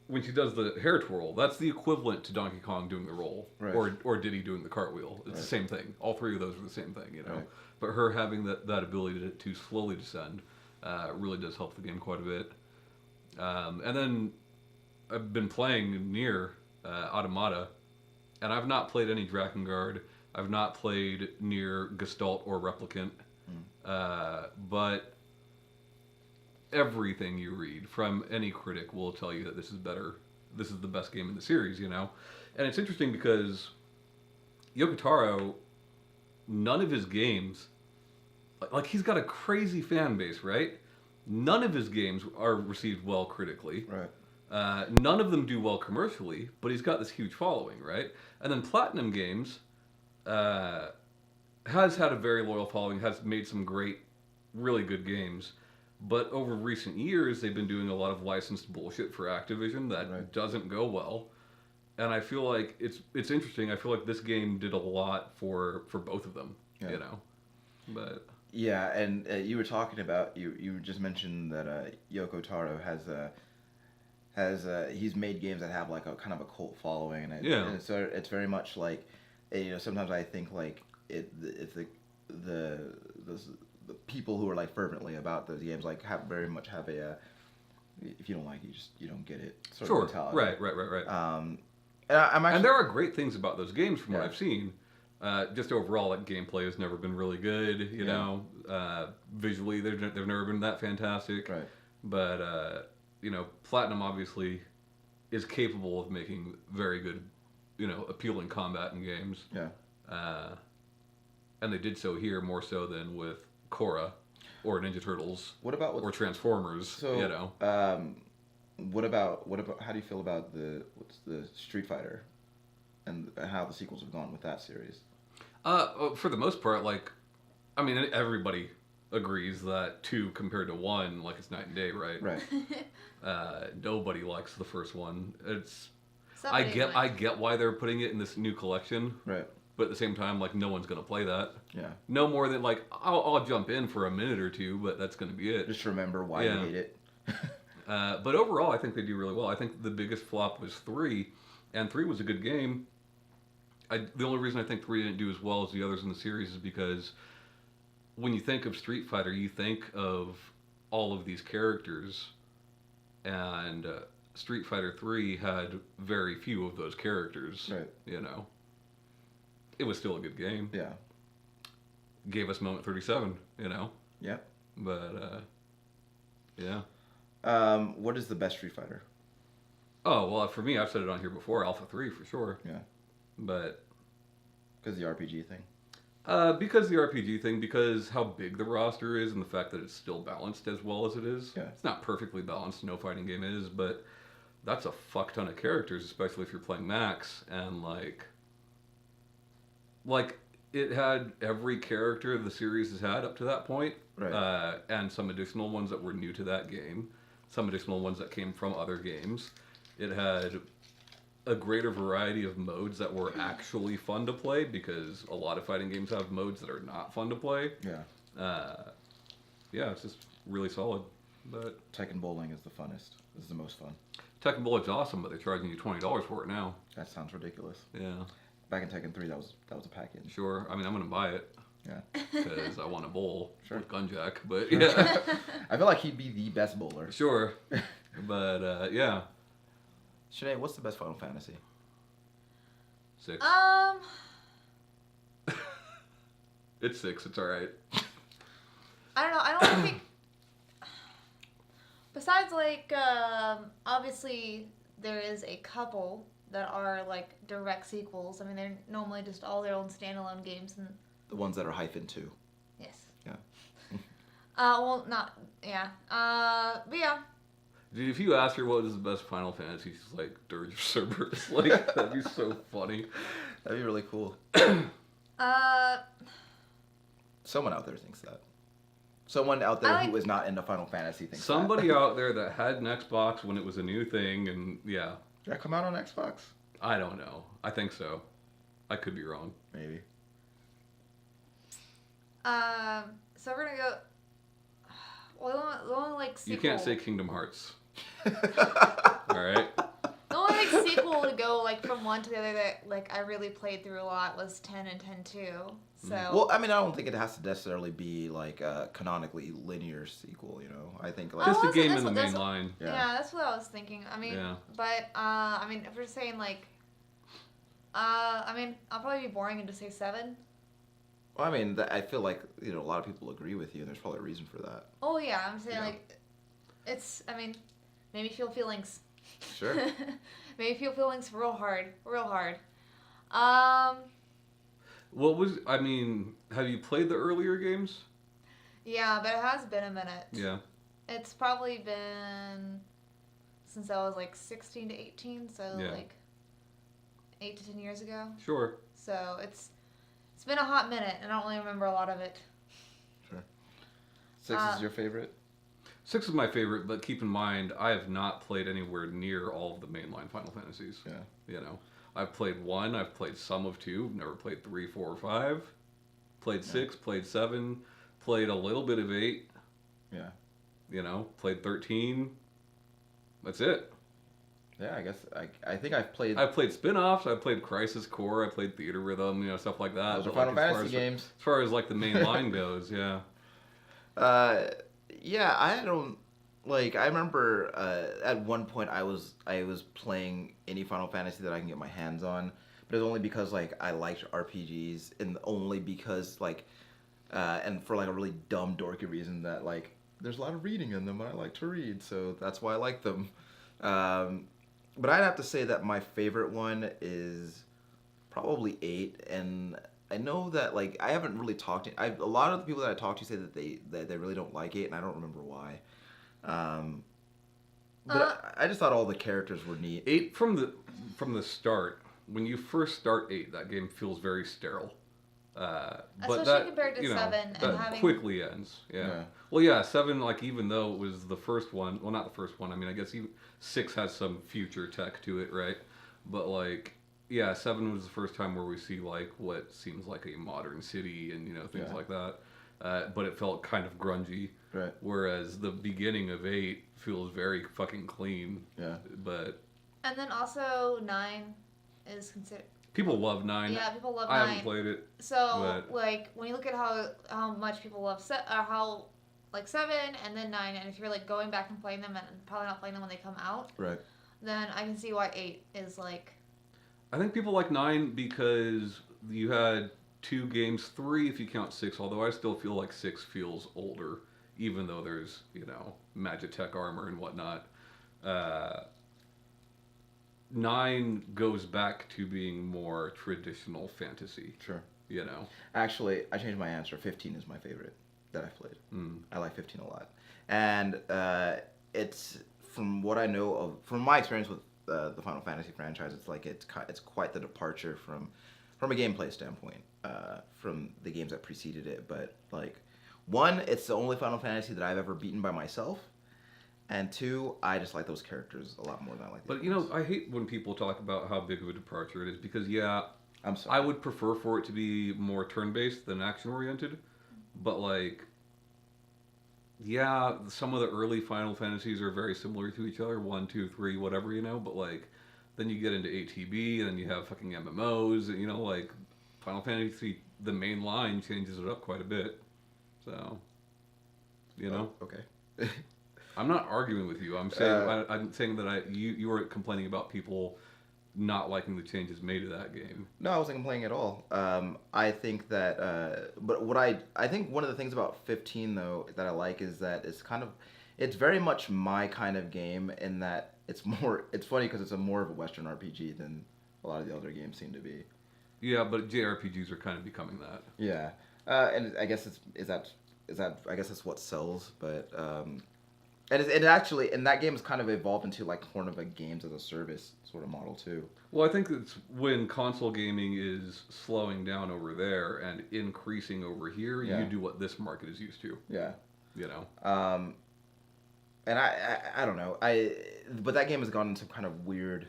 when she does the hair twirl, that's the equivalent to Donkey Kong doing the roll, Right. or Diddy doing the cartwheel. It's Right. the same thing. All three of those are the same thing. You know, Right. but her having that ability to slowly descend really does help the game quite a bit. And then I've been playing near Automata, and I've not played any Drakengard. I've not played near Gestalt or Replicant, but everything you read from any critic will tell you that this is better. This is the best game in the series, you know? And it's interesting because Yoko Taro, none of his games, like he's got a crazy fan base, right? None of his games are received well critically. Right. None of them do well commercially, but he's got this huge following, right? And then Platinum Games has had a very loyal following, has made some great, really good games. But over recent years, they've been doing a lot of licensed bullshit for Activision that Right. doesn't go well. And I feel like it's interesting. I feel like this game did a lot for both of them, Yeah. you know? But Yeah, and you were talking about you just mentioned that Yoko Taro has he's made games that have like a kind of a cult following, and Yeah. and so it's very much like sometimes I think like it's the people who are like fervently about those games like have a if you don't like it, you don't get it sort sure, of mentality. right. And I'm actually And there are great things about those games from what Yeah. I've seen. Just overall, like gameplay has never been really good. You Yeah. know, visually they've never been that fantastic. right. But you know, Platinum obviously is capable of making very good, you know, appealing combat in games. Yeah. And they did so here more so than with Korra or Ninja Turtles What about or Transformers. so you know, what about how do you feel about what's the Street Fighter and how the sequels have gone with that series? for the most part, like, I mean, everybody agrees that 2 compared to 1, like, it's night and day, right? Right. Nobody likes the first one. Somebody I might. get why they're putting it in this new collection, Right. but at the same time, like, no one's gonna play that. Yeah. No more than like I'll jump in for a minute or two, but that's gonna be it. Just remember why Yeah. you hate it. But overall, I think they do really well. I think the biggest flop was 3, and 3 was a good game. The only reason I think 3 didn't do as well as the others in the series is because when you think of Street Fighter, you think of all of these characters, and Street Fighter 3 had very few of those characters. Right. You know, it was still a good game. Yeah. Gave us Moment 37. You know, Yeah. but yeah. What is the best Street Fighter? Oh, well, for me, I've said it on here before, Alpha 3 for sure. Yeah. But Because the RPG thing. because the RPG thing, because how big the roster is, and the fact that it's still balanced as well as it is. Yeah. It's not perfectly balanced, no fighting game is, but that's a fuck ton of characters, especially if you're playing Max, and like it had every character the series has had up to that point, Right. and some additional ones that were new to that game, some additional ones that came from other games. It had a greater variety of modes that were actually fun to play, because a lot of fighting games have modes that are not fun to play. Yeah. Yeah, it's just really solid. But Tekken Bowling is the funnest. This is the most fun. Tekken Bullet's awesome, but they're charging you $20 for it now. That sounds ridiculous. Yeah, Back in Tekken 3, that was a package. sure. I mean, I'm gonna buy it Yeah. because I want a bowl Sure. with Gunjack. But yeah, I feel like he'd be the best bowler. sure. But yeah, Sinead, what's the best Final Fantasy? 6. It's 6. It's all right. I don't know. I don't think. Besides, like, obviously, there is a couple that are like direct sequels. I mean, they're normally just all their own standalone games, and The ones that are -2. yes. Yeah. Well, not yeah. But yeah. Dude, if you ask her what is the best Final Fantasy, she's like Dirge of Cerberus. Like, that'd be so funny. That'd be really cool. Uh, Someone out there thinks that. Someone out there I who like- is not into Final Fantasy thinks Somebody that. out there that had an Xbox when it was a new thing, and yeah, Did that come out on Xbox? I don't know. I think so. I could be wrong. Maybe. so we're gonna go. Well, the only like sequel. You can't say Kingdom Hearts. All right. The only like sequel to go like from one to the other that like I really played through a lot was 10 and 10-2. So. Well, I mean, I don't think it has to necessarily be like a canonically linear sequel. You know, I think like Just a that's- game that's in the what- main that's- line. Yeah, that's what I was thinking. I mean, Yeah. but I mean, if we're saying like, I mean, I'll probably be boring and just say 7. Well, I mean, I feel like a lot of people agree with you, and there's probably a reason for that. Oh yeah, I'm saying Yeah. like, it's. I mean, maybe feel feelings. Sure. Maybe feel feelings real hard, real hard. What was? I mean, have you played the earlier games? Yeah, but it has been a minute. Yeah. It's probably been since I was like 16 to 18, so Yeah. like 8 to 10 years ago. Sure. So it's been a hot minute, and I don't really remember a lot of it. Sure. 6 is your favorite? 6 is my favorite, but keep in mind, I have not played anywhere near all of the mainline Final Fantasies. Yeah. You know, I've played 1, I've played some of 2, never played 3, 4, or 5. Played 6, played 7, played a little bit of 8. Yeah. You know, played 13. That's it. Yeah, I guess I think I've played. I've played spin-offs, I've played Crisis Core, I played Theater Rhythm, you know, stuff like that. Those are But, Final like, as far Fantasy as- games. As far as like the main line goes, yeah. Yeah, I don't like. I remember at one point I was playing any Final Fantasy that I can get my hands on, but it was only because like I liked RPGs, and only because like, and for like a really dumb dorky reason that like there's a lot of reading in them, and I like to read, so that's why I like them. But I'd have to say that my favorite one is probably 8, and I know that like I haven't really talked to a lot of the people that I talk to say that they really don't like 8, and I don't remember why. But I just thought all the characters were neat. 8 from the start, when you first start 8, that game feels very sterile. But Especially that, compared to you know, 7 and that having- quickly ends. Yeah. Yeah. Well, yeah, 7, like, even though it was the first one, well, not the first one, I mean, I guess even 6 has some future tech to it, right? But, like, yeah, 7 was the first time where we see, like, what seems like a modern city and, you know, things Yeah. like that. But it felt kind of grungy. Right. Whereas the beginning of 8 feels very fucking clean. Yeah. But And then also 9 is considered. people love 9. Yeah, people love I 9. haven't played it. So but- like when you look at how much people love how like 7 and then 9, and if you're like going back and playing them and probably not playing them when they come out, Right. then I can see why 8 is like. I think people like 9 because you had 2 games, 3 if you count 6, although I still feel like 6 feels older, even though there's, you know, Magitech armor and whatnot. 9 goes back to being more traditional fantasy, Sure. you know. Actually, I changed my answer. 15 is my favorite that I've played. Mm. I like 15 a lot, and it's from what I know from my experience with the Final Fantasy franchise. It's like it's quite the departure from a gameplay standpoint from the games that preceded it. But like, 1, it's the only Final Fantasy that I've ever beaten by myself, and 2, I just like those characters a lot more than I like. The But, other you know, ones. I hate when people talk about how big of a departure it is because, yeah, I'm sorry. I would prefer for it to be more turn-based than action-oriented, but like, yeah, some of the early Final Fantasies are very similar to each other, 1, 2, 3, whatever, you know, but like, then you get into ATB, and then you have fucking MMOs, and you know, like, Final Fantasy, the main line changes it up quite a bit, so, you know. Oh, okay. I'm not arguing with you, I'm saying, I'm saying that you were complaining about people not liking the changes made to that game. No, I wasn't complaining at all. I think that, but I think one of the things about 15 though that I like is that it's very much my kind of game in that it's funny because it's more of a Western RPG than a lot of the other games seem to be. Yeah, but JRPGs are kind of becoming that. Yeah, and I guess is that is that I guess that's what sells, but and it actually and that game has kind of evolved into like more of a games as a service sort of model too. Well, I think it's when console gaming is slowing down over there and increasing over here, Yeah. you do what this market is used to. Yeah. You know. And I don't know. But that game has gone in some kind of weird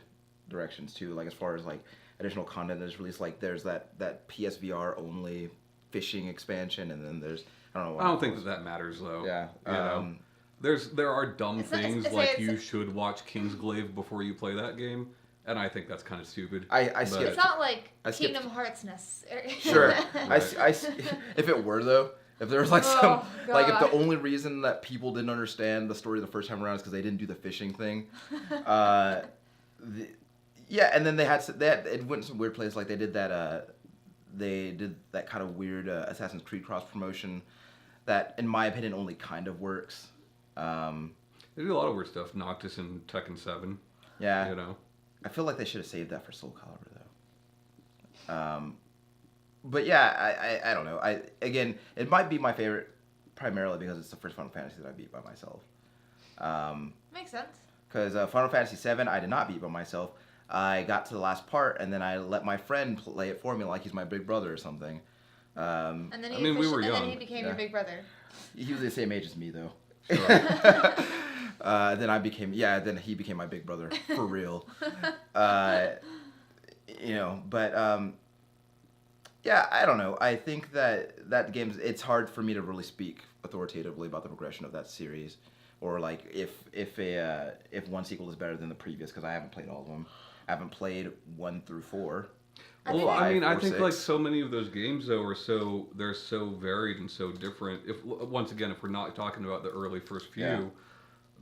directions too. Like as far as like additional content that's released, like there's that PSVR only fishing expansion, and then there's I don't know. What I don't it think was. that matters though. Yeah. You know. There are dumb It's not- things it's- like it's- you should watch Kingsglaive before you play that game, and I think that's kind of stupid. I But- skipped. It's not like I skipped- Kingdom Hearts necessary. Sure. Right. If it were though, if there was like Oh, some like if the God. only reason that people didn't understand the story the first time around is because they didn't do the fishing thing, uh, yeah, and then they had it went some weird places like they did that kind of weird Assassin's Creed cross promotion that in my opinion only kind of works. They do a lot of weird stuff. Noctis and Tekken 7. Yeah, You know. I feel like they should have saved that for Soul Calibur though. But yeah, I don't know. Again, it might be my favorite primarily because it's the first Final Fantasy that I beat by myself. Makes sense. Because Final Fantasy VII I did not beat by myself. I got to the last part and then I let my friend play it for me like he's my big brother or something. And then I he mean, we officially- were and then young. he became Yeah. your big brother. He was the same age as me though. Sure. Then he became my big brother for real. But yeah, I don't know. I think that game's it's hard for me to really speak authoritatively about the progression of that series, or like if one sequel is better than the previous because I haven't played all of them. I haven't played 1 through 4. Well, I mean, I 5 or think like 6. so many of those games though are they're so varied and so different. If once again, if we're not talking about the early first few, Yeah.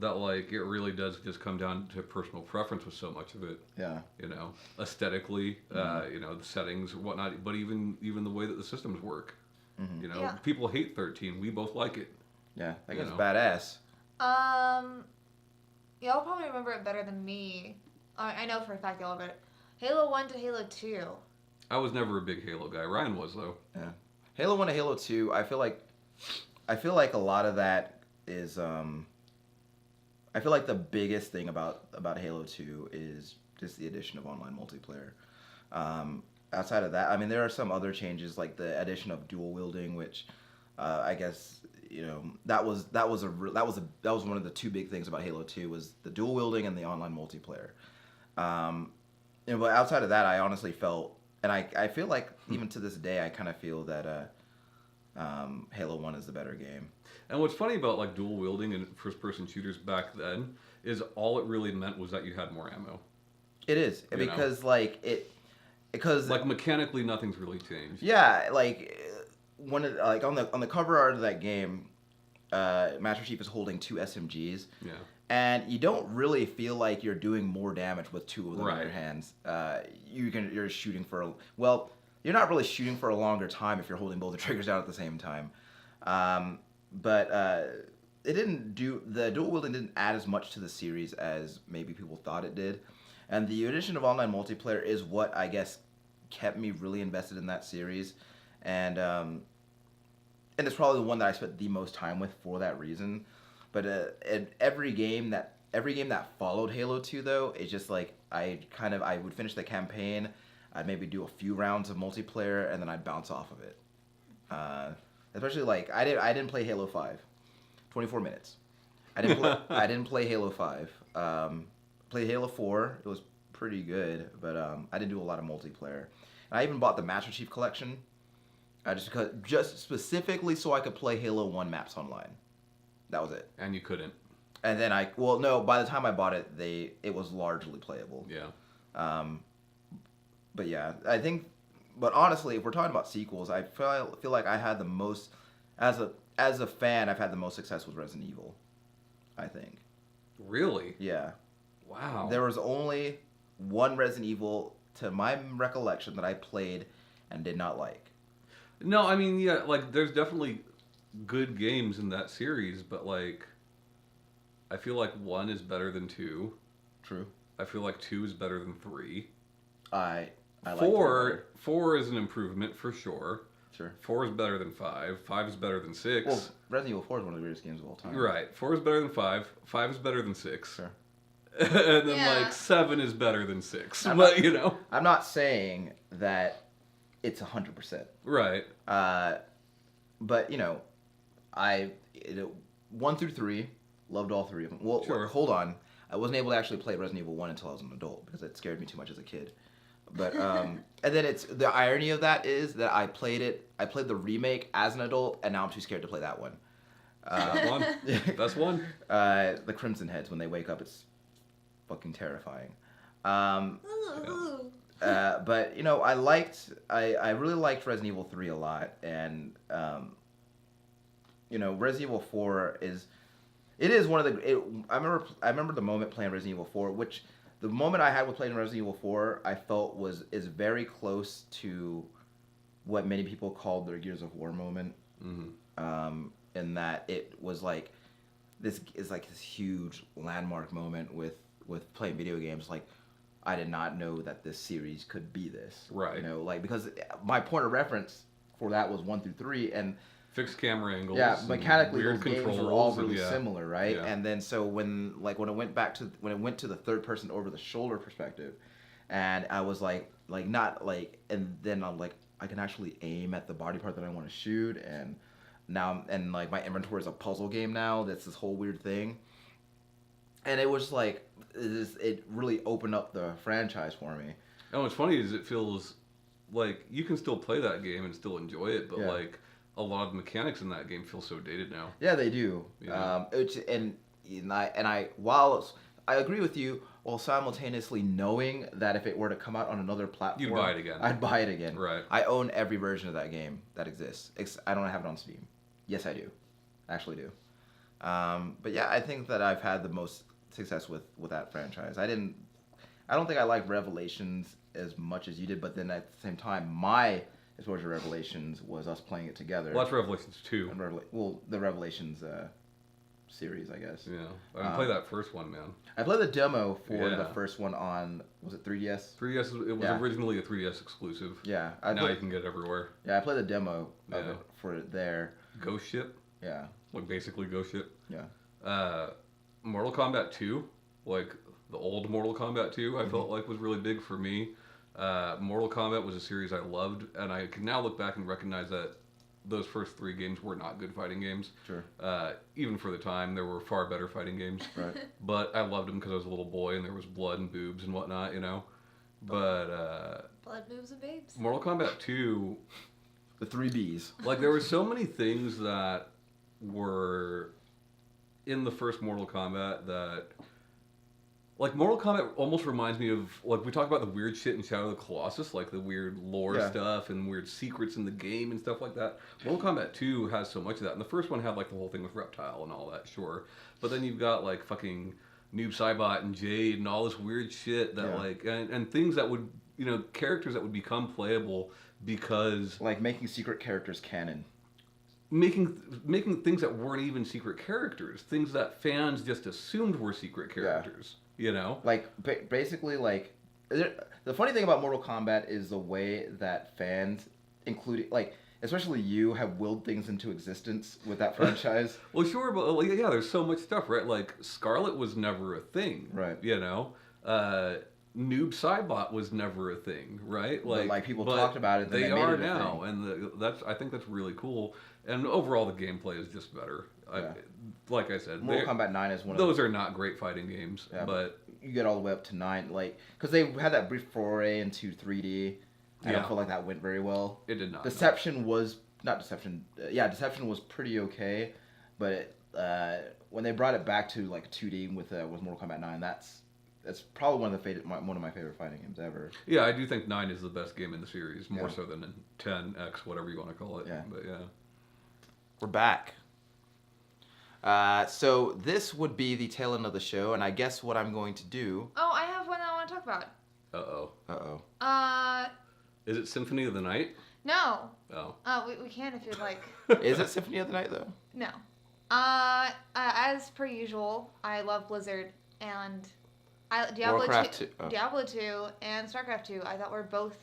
that like it really does just come down to personal preference with so much of it. Yeah. You know, aesthetically, you know, the settings or whatnot, but even the way that the systems work. Mhm. You know, Yeah. people hate 13. We both like it. Yeah, that You game's know. badass. Y'all probably remember it better than me. I know for a fact y'all remember it. Halo 1 to Halo 2. I was never a big Halo guy. Ryan was though. Yeah. Halo 1 and Halo 2, I feel like a lot of that is I feel like the biggest thing about Halo 2 is just the addition of online multiplayer. Outside of that, I mean there are some other changes like the addition of dual wielding, which I guess that was one of the two big things about Halo 2 was the dual wielding and the online multiplayer. But outside of that, I honestly felt, and I feel like even to this day, I kind of feel that Halo 1 is the better game. And what's funny about like dual wielding and first person shooters back then is all it really meant was that you had more ammo. It is You because because Like mechanically, nothing's really changed. yeah, like on the cover art of that game, Master Chief is holding 2 SMGs. Yeah. And you don't really feel like you're doing more damage with 2 of them in Right. your hands. You're shooting you're not really shooting for a longer time if you're holding both the triggers down at the same time. But the dual wielding didn't add as much to the series as maybe people thought it did. And the addition of online multiplayer is what I guess kept me really invested in that series. And it's probably the one that I spent the most time with for that reason. But every game that followed Halo 2 though, it's just like I would finish the campaign, I'd maybe do a few rounds of multiplayer, and then I'd bounce off of it. Especially like I didn't play Halo 5, 24 minutes. I didn't play Halo 5. Played Halo 4. It was pretty good, but I didn't do a lot of multiplayer. And I even bought the Master Chief Collection, just specifically so I could play Halo 1 maps online. That was it. And you couldn't. And then by the time I bought it, it was largely playable. Yeah. But yeah, but honestly, if we're talking about sequels, I feel like I had the most, as a fan, I've had the most success with Resident Evil, I think. Really? Yeah. Wow. There was only one Resident Evil, to my recollection, that I played and did not like. No, I mean, yeah, like there's definitely good games in that series, but like I feel like 1 is better than 2. True. I feel like 2 is better than 3. I like 4 is an improvement for sure. Sure. 4 is better than 5. 5 is better than 6. Well, Resident Evil 4 is one of the greatest games of all time. Right. 4 is better than 5. 5 is better than 6. Sure. And then Yeah. like 7 is better than 6. I'm But not- you know. I'm not saying that it's 100%. Right. But you know, 1 through 3, loved all 3 of them. Well, Sure. hold on, I wasn't able to actually play Resident Evil 1 until I was an adult because it scared me too much as a kid. But and then it's the irony of that is that I played the remake as an adult, and now I'm too scared to play that one. That's one. That's one. The Crimson Heads, when they wake up, it's fucking terrifying. Ooh. But you know, I really liked Resident Evil 3 a lot, and you know, Resident Evil 4 is one of the. I remember the moment playing Resident Evil 4, which the moment I had with playing Resident Evil 4, I felt is very close to what many people called their Gears of War moment. Mm-hmm. In that it was like this is like this huge landmark moment with playing video games. Like, I did not know that this series could be this. Right. You know, like, because my point of reference for that was 1 through 3, and Fixed camera angles. yeah, and mechanically weird those games were controls all and really yeah. similar, right? Yeah. And then so when it went to the third person over the shoulder perspective, and I was like not like, and then I'm like, I can actually aim at the body part that I want to shoot, and now and like my inventory is a puzzle game now. That's this whole weird thing, and it was like it really opened up the franchise for me. And what's funny is it feels like you can still play that game and still enjoy it, but Yeah. like a lot of the mechanics in that game feel so dated now. Yeah, they do. Yeah. While I agree with you, while simultaneously knowing that if it were to come out on another platform, You'd buy it again. I'd buy it again. Right. I own every version of that game that exists. I don't have it on Steam. Yes, I do. I actually do. But yeah, I think that I've had the most success with that franchise. I don't think I liked Revelations as much as you did, but then at the same time, my exposure to Revelations was us playing it together. Well, that's Revelations 2. And the Revelations series, I guess. Yeah. I didn't play that first one, man. I played the demo for Yeah. the first one on, was it 3DS? 3DS, it was Yeah. originally a 3DS exclusive. Yeah. Now you can get it everywhere. Yeah, I played the demo of Yeah. it for it there. Ghost Ship, Yeah. like basically Ghost Ship. Yeah. Mortal Kombat 2, like the old Mortal Kombat 2, I felt like was really big for me. Mortal Kombat was a series I loved, and I can now look back and recognize that those first 3 games were not good fighting games. Sure. Even for the time, there were far better fighting games. Right. But I loved them because I was a little boy and there was blood and boobs and whatnot, you know. But Blood, moves, and babes. Mortal Kombat 2, The 3 Bs. like there were so many things that were in the first Mortal Kombat that, like, Mortal Kombat almost reminds me of, like, we talk about the weird shit in Shadow of the Colossus, like the weird lore Yeah. stuff and weird secrets in the game and stuff like that. Mortal Kombat 2 has so much of that. And the first one had, like, the whole thing with Reptile and all that, sure. But then you've got, like, fucking Noob Saibot and Jade and all this weird shit that, Yeah. like, and things that would, you know, characters that would become playable because Like making secret characters canon. making things that weren't even secret characters, things that fans just assumed were secret characters. You know, Like, basically, like, the funny thing about Mortal Kombat is the way that fans, including, like, especially you, have willed things into existence with that franchise. well, sure, but like, yeah, there's so much stuff, right? Like Scarlet was never a thing, Right. You know, Noob Saibot was never a thing, right? But, like, people but talked about it, then They they made are it a now, thing. and I think that's really cool. And overall, the gameplay is just better. Yeah. Like I said, Mortal Kombat 9 is one of those are not great fighting games, Yeah, but you get all the way up to 9, like, because they had that brief foray into 3D. I Yeah. don't feel like that went very well. it did not. Deception was Deception was pretty okay, but when they brought it back to like 2D with Mortal Kombat 9, that's probably one of my favorite fighting games ever. Yeah, I do think 9 is the best game in the series, more Yeah. so than 10X, whatever you want to call it. Yeah. But yeah. We're back. So this would be the tail end of the show, and I guess what I'm going to do. Oh, I have one that I want to talk about. Uh-oh. Is it Symphony of the Night? No. Oh. We can if you'd like. Is it Symphony of the Night though? No. As per usual, I love Blizzard and Diablo Warcraft 2, 2. Oh. Diablo 2 and StarCraft 2. I thought were both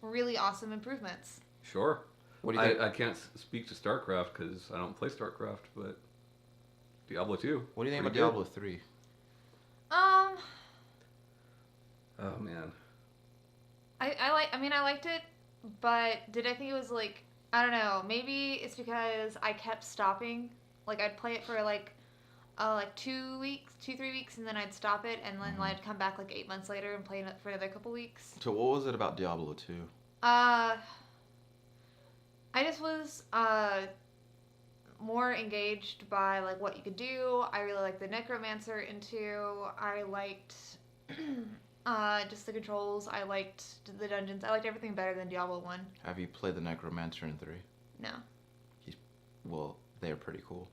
really awesome improvements. Sure. What do you think? I can't speak to StarCraft because I don't play StarCraft, but Diablo 2. What do you think about pretty good. Diablo 3? Um, Oh man. I liked it, but did I think it was like, I don't know, maybe it's because I kept stopping. Like I'd play it for like 3 weeks, and then I'd stop it, and then I'd come back like 8 months later and play it for another couple weeks. So what was it about Diablo 2? I just was more engaged by like what you could do. I really liked the Necromancer into. I liked just the controls. I liked the dungeons. I liked everything better than Diablo 1. Have you played the Necromancer in 3? No. Well, they're pretty cool.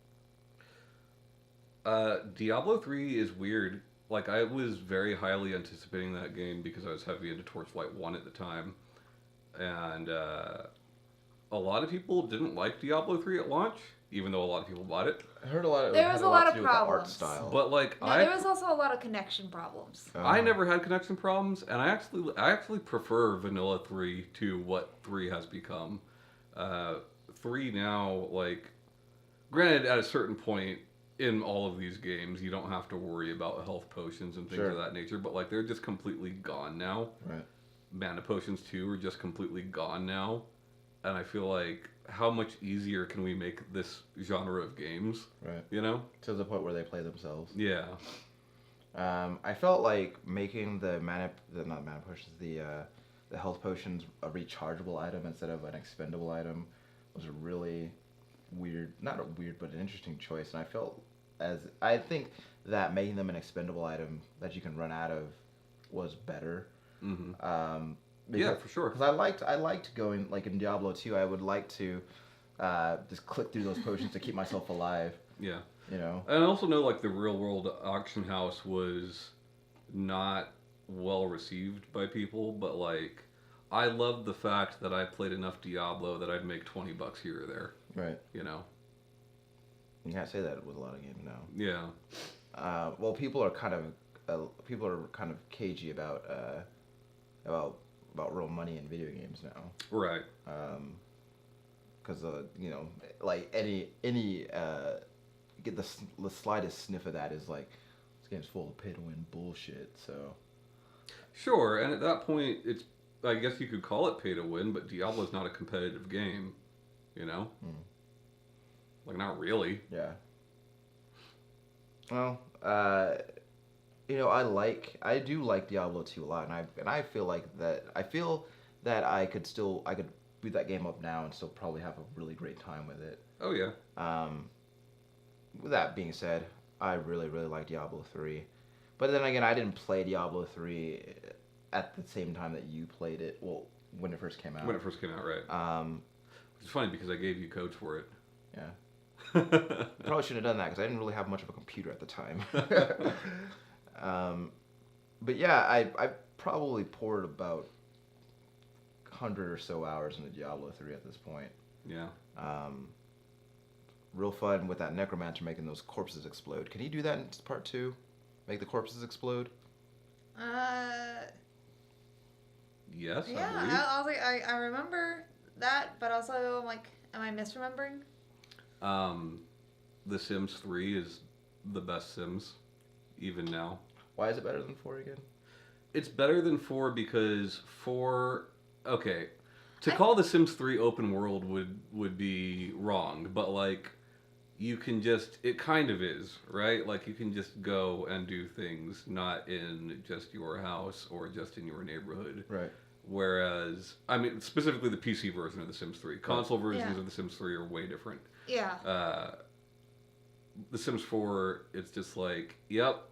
Diablo 3 is weird. Like, I was very highly anticipating that game because I was heavy into Torchlight 1 at the time. And a lot of people didn't like Diablo 3 at launch, even though a lot of people bought it. I heard a lot of There was a lot to of do with the art problems. style. But, like, No, there was also a lot of connection problems. I never had connection problems, and I actually prefer Vanilla 3 to what 3 has become. 3 now, like, granted, at a certain point in all of these games, you don't have to worry about health potions and things Sure. of that nature, but, like, they're just completely gone now. Right. Mana potions 2 are just completely gone now, and I feel like, how much easier can we make this genre of games, Right. you know? To the point where they play themselves. Yeah. I felt like making not mana potions, the health potions a rechargeable item instead of an expendable item was a really weird, not a weird, but an interesting choice. And I think that making them an expendable item that you can run out of was better. Mm-hmm. Because, For sure. Because I liked going, like in Diablo 2, I would like to just click through those potions to keep myself alive. Yeah. You know. And I also know, like, the real world auction house was not well received by people, but, like, I loved the fact that I played enough Diablo that I'd make $20 here or there, Right. you know? You can't say that with a lot of games now. Yeah. Well, people are kind of cagey about real money in video games now. Right. Because you know, like any get the slightest sniff of that is like this game's full of pay to win bullshit. So Sure, and at that point, I guess you could call it pay to win, but Diablo's not a competitive game, you know? Like, not really. yeah. Well, you know, I do like Diablo 2 a lot, and I feel that I could boot that game up now and still probably have a really great time with it. Oh, yeah. With that being said, I really, really like Diablo 3. But then again, I didn't play Diablo 3 at the same time that you played it. Well, when it first came out. When it first came out, right. It's funny because I gave you codes for it. Yeah. Probably shouldn't have done that because I didn't really have much of a computer at the time. But yeah, I probably poured about 100 or so hours into Diablo 3 at this point. Yeah. Real fun with that Necromancer making those corpses explode. Can he do that in part 2? Make the corpses explode? Yes, I Yeah, believe. I was like, I remember that, but also I'm like, am I misremembering? The Sims 3 is the best Sims, even now. Why is it better than 4 again? It's better than 4 because 4... Okay, to call The Sims 3 open world would be wrong, but, like, you can just... It kind of is, right? Like, you can just go and do things not in just your house or just in your neighborhood. Right. Whereas, I mean, specifically the PC version of The Sims 3. Console versions Yeah. of The Sims 3 are way different. Yeah. The Sims 4, it's just like, yep,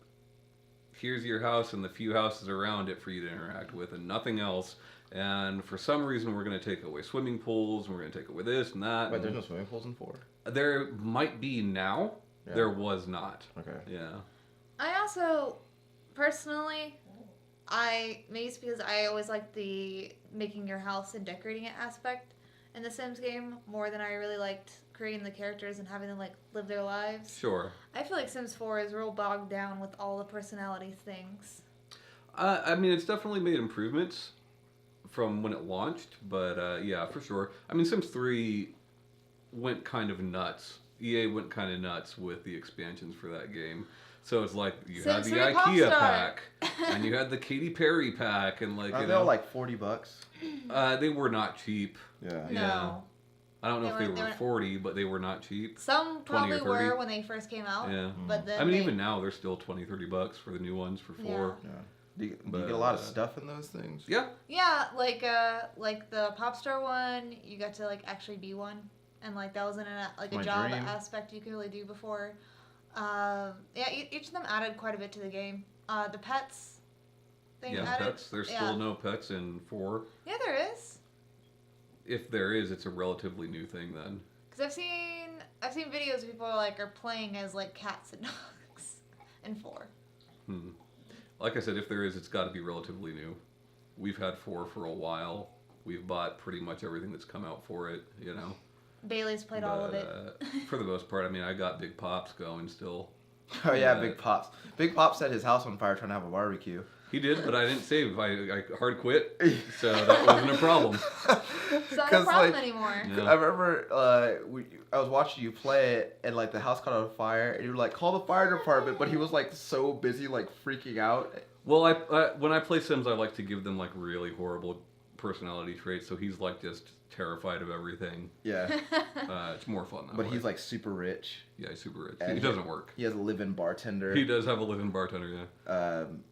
here's your house and the few houses around it for you to interact with and nothing else. And for some reason, we're going to take away swimming pools, and we're going to take away this and that. Wait, there's no swimming pools in 4? There might be now. Yeah. There was not. Okay. Yeah. I also, personally, maybe it's because I always like the making your house and decorating it aspect in the Sims game more than I really liked creating the characters and having them like live their lives. Sure. I feel like Sims 4 is real bogged down with all the personality things. I mean, it's definitely made improvements from when it launched, but yeah, for sure. I mean, Sims 3 went kind of nuts. EA went kind of nuts with the expansions for that game. So it's like you had Sims the 3 IKEA Popstar. pack, and you had the Katy Perry pack, and like Are you they know, all like $40? they were not cheap. Yeah. No. Yeah. I don't know if they They were were- 40, but they were not cheap. Some 20 or probably 30. were when they first came out. Yeah. But then I mean, they- even now they're still $20-$30 for the new ones for 4. Yeah. Do you But, get a lot of stuff in those things? Yeah. Yeah, like the Popstar one, you got to like actually be one, and like that wasn't like a My job dream. aspect you could really do before. Yeah, each of them added quite a bit to the game. The pets thing Yeah, added. pets. There's yeah. still no pets in 4. Yeah, there is. If there is, it's a relatively new thing then. Cause I've seen videos of people are playing as like cats and dogs in 4. Hmm. Like I said, if there is, it's got to be relatively new. We've had 4 for a while. We've bought pretty much everything that's come out for it, you know. Bailey's played all of it. For the most part, I mean, I got Big Pops going still. Oh yeah, Yeah. Big Pops. Big Pops set his house on fire trying to have a barbecue. He did, but I didn't save. I hard quit, so that wasn't a problem. It's not a problem anymore. Yeah. I remember I was watching you play it, and like the house caught on fire, and you were like, "Call the fire department," but he was like so busy, like freaking out. Well, when I play Sims, I like to give them like really horrible personality traits. So he's like just terrified of everything. Yeah, It's more fun that but way. he's like super rich. Yeah, he's super rich. And He doesn't work. He has a live-in bartender. He does have a live-in bartender. Yeah. Um,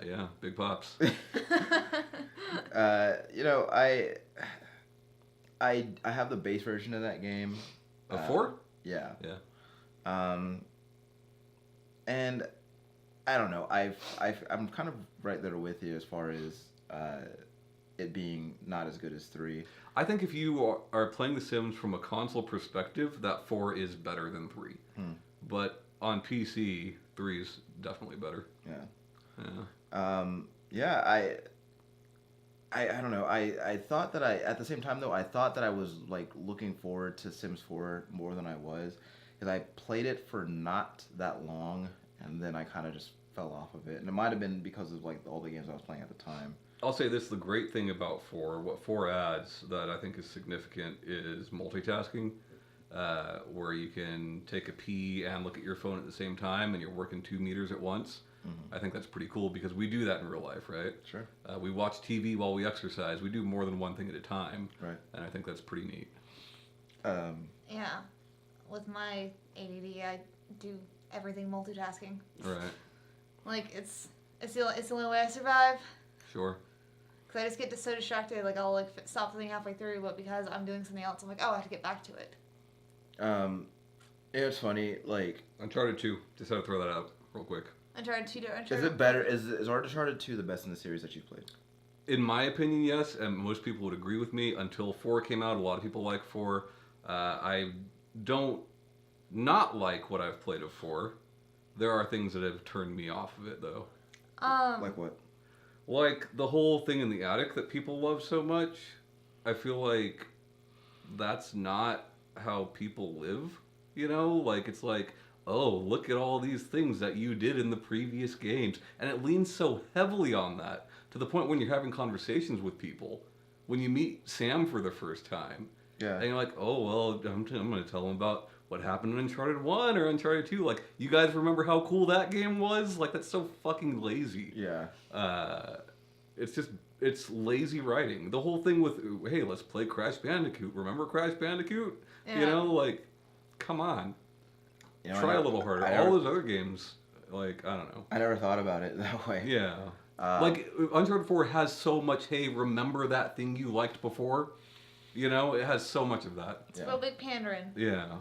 Yeah, Big Pops. you know, I have the base version of that game. A 4? Yeah. Yeah. And I don't know. I'm kind of right there with you as far as it being not as good as 3. I think if you are playing The Sims from a console perspective, that 4 is better than 3. But on PC, 3 is definitely better. Yeah. Yeah. Yeah. I don't know. I thought that at the same time though, I thought that I was like looking forward to Sims 4 more than I was, because I played it for not that long, and then I kind of just fell off of it, and it might have been because of like all the games I was playing at the time. I'll say this, the great thing about 4, what 4 adds that I think is significant is multitasking, where you can take a pee and look at your phone at the same time, and you're working 2 meters at once. I think that's pretty cool because we do that in real life, right? Sure. We watch TV while we exercise. We do more than one thing at a time. Right. And I think that's pretty neat. Yeah, with my ADD, I do everything multitasking. Right. Like it's the only way I survive. Sure. Cause I just get so distracted, like I'll like stop something halfway through, but because I'm doing something else, I'm like, oh, I have to get back to it. It's funny. Like, Uncharted 2. Just had to throw that out real quick. Uncharted 2. is it better? Is Uncharted 2 the best in the series that you've played? In my opinion, yes, and most people would agree with me. Until 4 came out, a lot of people like 4. I don't not like what I've played of 4. There are things that have turned me off of it, though. Like what? Like the whole thing in the attic that people love so much. I feel like that's not how people live, you know? Like, it's like, oh, look at all these things that you did in the previous games. And it leans so heavily on that, to the point when you're having conversations with people, when you meet Sam for the first time, Yeah. and you're like, oh, well, I'm going to tell them about what happened in Uncharted 1 or Uncharted 2. Like, you guys remember how cool that game was? Like, that's so fucking lazy. Yeah. It's lazy writing. The whole thing with, hey, let's play Crash Bandicoot. Remember Crash Bandicoot? You Yeah. know, like, come on. You know, Try a little harder. I All never- those other games, like, I don't know. I never thought about it that way. Yeah. Uh, Like, Uncharted 4 has so much, hey, remember that thing you liked before? You know, it has so much of that. It's Yeah. real big pandering. Yeah.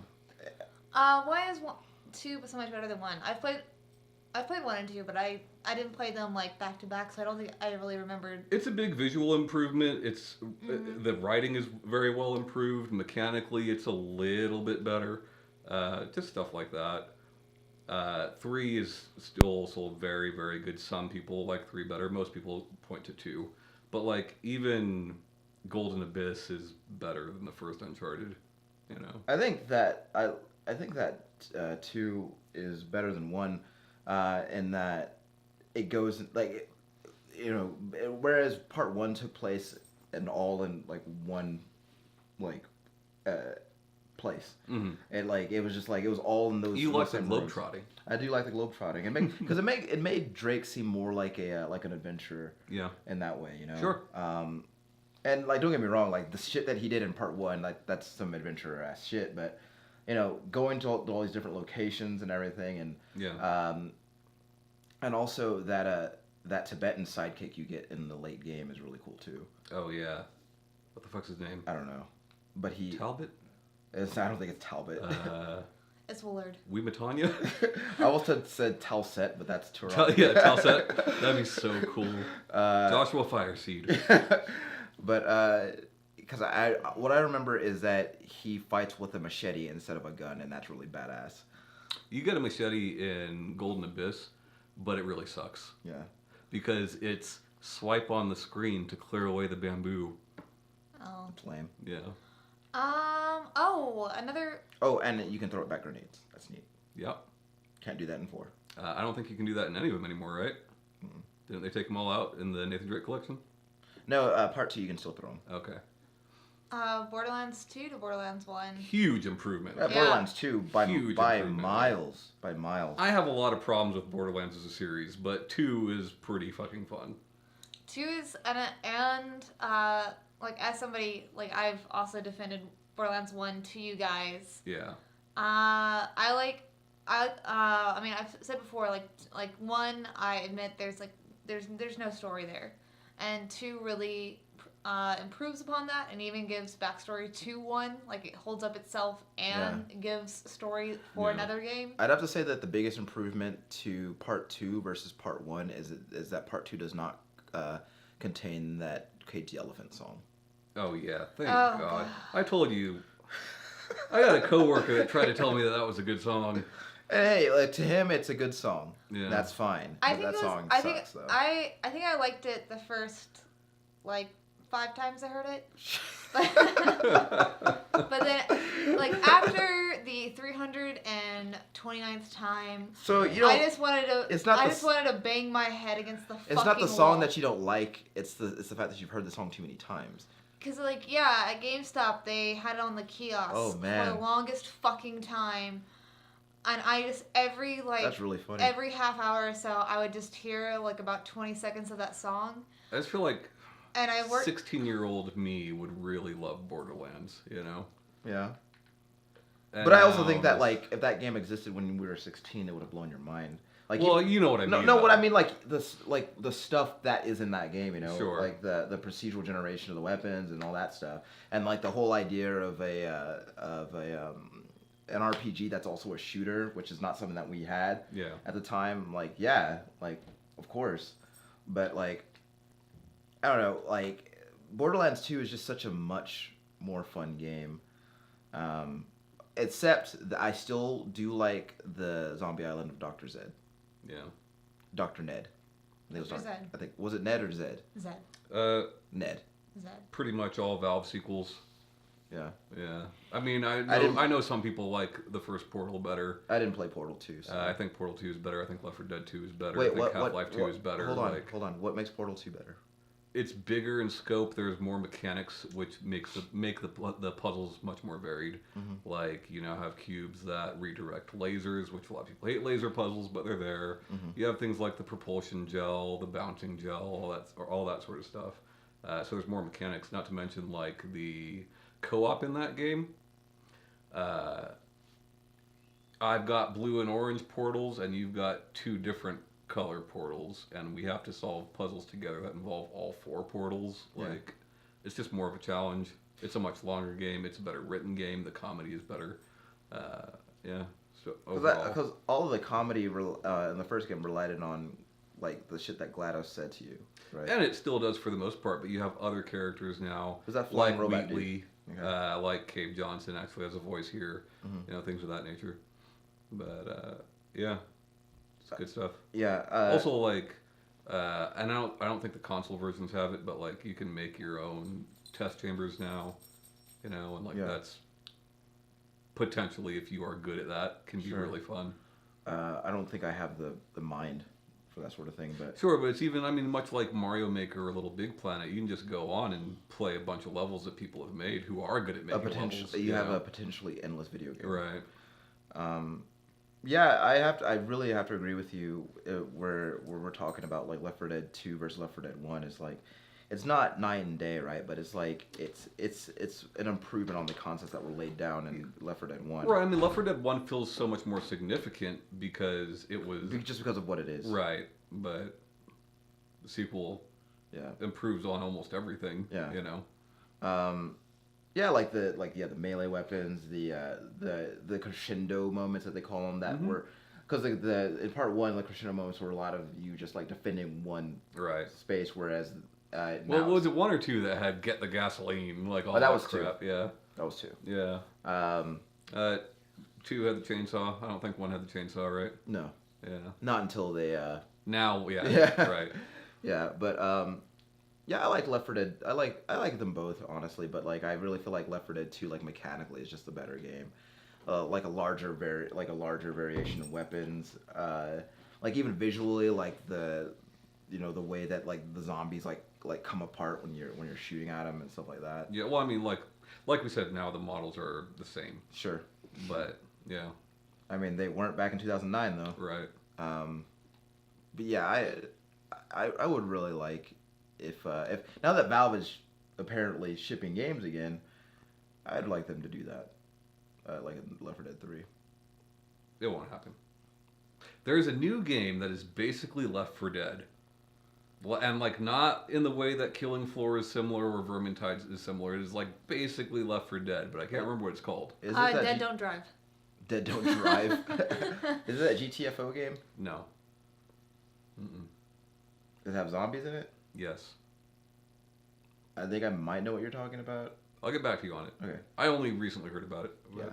Why is 2 so much better than 1? I've played 1 and 2, but I didn't play them like back to back, so I don't think I really remembered. It's a big visual improvement. It's the writing is very well improved. Mechanically, it's a little bit better. Just stuff like that. 3 is still also very, very good. Some people like 3 better. Most people point to 2. But like even Golden Abyss is better than the first Uncharted. You know. I think that 2 is better than 1, in that it goes like you know, whereas part one took place in like one like place. Mhm. And like it was just like it was all in those. You like the same globe rooms. trotting. I do like the globe trotting. It made Drake seem more like an adventurer Yeah. in that way, you know. Sure. And like don't get me wrong, like the shit that he did in part one, like that's some adventurer ass shit. But you know, going to all these different locations and everything, Yeah. and also that Tibetan sidekick you get in the late game is really cool too. Oh yeah. What the fuck's his name? I don't know, but Talbot. I don't think it's Talbot. It's Willard. Weematanya? I almost said Talset, but that's too wrong. Yeah, Talset. That'd be so cool. Joshua Fireseed. But because what I remember is that he fights with a machete instead of a gun, and that's really badass. You get a machete in Golden Abyss, but it really sucks. Yeah. Because it's swipe on the screen to clear away the bamboo. Oh. It's lame. Yeah. Oh, another. Oh, and you can throw it back grenades. That's neat. Yep. Can't do that in 4. I don't think you can do that in any of them anymore, right? Mm-mm. Didn't they take them all out in the Nathan Drake collection? No, part 2 you can still throw them. Okay. Borderlands 2 to Borderlands 1. Huge improvement. Yeah, Borderlands 2 by Huge by improvement. miles. By miles. I have a lot of problems with Borderlands as a series, but 2 is pretty fucking fun. 2 is and like as somebody like I've also defended Borderlands 1 to you guys. Yeah. I mean I've said before like 1 I admit there's no story there, and 2 really improves upon that and even gives backstory to 1. Like it holds up itself and gives story for another game. I'd have to say that the biggest improvement to part 2 versus part 1 is that part 2 does not contain that Cage the Elephant song. Oh yeah. Thank Oh, God. I told you. I got a coworker that tried to tell me that that was a good song. And hey, like, to him it's a good song. Yeah. That's fine. I But think that it was, song I sucks think though. I think I liked it the first like 5 times I heard it. But then, like, after the 329th time, So you don't. I just wanted to. it's not I the just s- wanted to bang my head against the. It's not the song that you don't like. It's the fact that you've heard the song too many times. Because like yeah, at GameStop they had it on the kiosk Oh, for man. the longest fucking time, and I just every That's really funny. every half hour or so I would just hear like about 20 seconds of that song, I just feel like and I worked. 16-year-old me would really love Borderlands, you know? Yeah. And But I also now think that this- like if that game existed when we were 16, it would have blown your mind. Like Well, you know what I mean. no, what though. I mean like the stuff that is in that game, you know, Sure. like the procedural generation of the weapons and all that stuff, and like the whole idea of an RPG that's also a shooter, which is not something that we had Yeah. at the time. Like yeah, like of course, but like I don't know, like Borderlands 2 is just such a much more fun game. Except that I still do like the Zombie Island of Dr. Zed. Yeah. Dr. Ned. I think it was Dr. Zed. I think was it Ned or Zed? Zed. Ned. Zed. Pretty much all Valve sequels. Yeah. Yeah. I mean, I didn't- know some people like the first Portal better. I didn't play Portal 2. So. I think Portal 2 is better. I think Left 4 Dead 2 is better. Wait, I think what? Half-Life 2 what- is better. Hold on, Like, hold on. What makes Portal 2 better? it's bigger in scope. There's more mechanics, which make the puzzles much more varied. Mhm. Like you now have cubes that redirect lasers, which a lot of people hate laser puzzles, but they're there. Mhm. You have things like the propulsion gel, the bouncing gel, all that sort of stuff. So there's more mechanics. Not to mention like the co-op in that game. I've got blue and orange portals, and you've got 2 different color portals, and we have to solve puzzles together that involve all 4 portals. Yeah. Like, it's just more of a challenge. It's a much longer game. It's a better written game. The comedy is better. Yeah. So overall, Because all of the comedy in the first game relied on like the shit that GLaDOS said to you, right? and it still does for the most part. But you have other characters now, Was that like flying robot dude? Wheatley, Okay. like Cave Johnson actually has a voice here. Mhm. You know, things of that nature. But yeah, it's good stuff. Yeah. Also, like, and I don't think the console versions have it, but like you can make your own test chambers now, you know, and like Yeah. that's potentially, if you are good at that, can be Sure. really fun. I don't think I have the mind for that sort of thing. But Sure, but it's even, I mean, much like Mario Maker or Little Big Planet, you can just go on and play a bunch of levels that people have made who are good at a making potential levels. you have know? a potentially endless video game. Right. Yeah, I really have to agree with you. Where we're talking about like Left 4 Dead 2 versus Left 4 Dead 1 is like, it's not night and day, right? But it's like it's an improvement on the concepts that were laid down in Left 4 Dead 1. Right, I mean, Left 4 Dead 1 feels so much more significant because it was... Just because of what it is. Right, but the sequel Yeah. improves on almost everything, Yeah. you know? Yeah, the melee weapons, the crescendo moments that they call them that were, because in part 1 the crescendo moments were a lot of you just like defending one Right. space, whereas Well, now was it 1 or 2 that had get the gasoline, like all that that was 2. crap? Yeah. that was 2. Yeah. Um, 2 had the chainsaw. I don't think 1 had the chainsaw, right? no, Yeah. not until they Now, yeah. Yeah. Right. yeah, but yeah, I like Left 4 Dead. I like them both, honestly, but like I really feel like Left 4 Dead 2 like mechanically is just a better game. Like a larger variation of weapons. Like even visually, like the the way that like the zombies like come apart when you're shooting at them and stuff like that. Yeah, well, I mean, like we said, now the models are the same. Sure. But, yeah. I mean, they weren't back in 2009 though. Right. But yeah, I would really like if now that Valve is apparently shipping games again, I'd like them to do that. Like in Left 4 Dead 3. It won't happen. There's a new game that is basically Left 4 Dead. Well, and like not in the way that Killing Floor is similar or Vermintide is similar. It is like basically Left 4 Dead, but I can't remember what it's called. Is it that Dead Don't Drive. Dead Don't Drive? Is it that GTFO game? No. Mm-mm. Does it have zombies in it? Yes. I think I might know what you're talking about. I'll get back to you on it. Okay. I only recently heard about it. Yeah.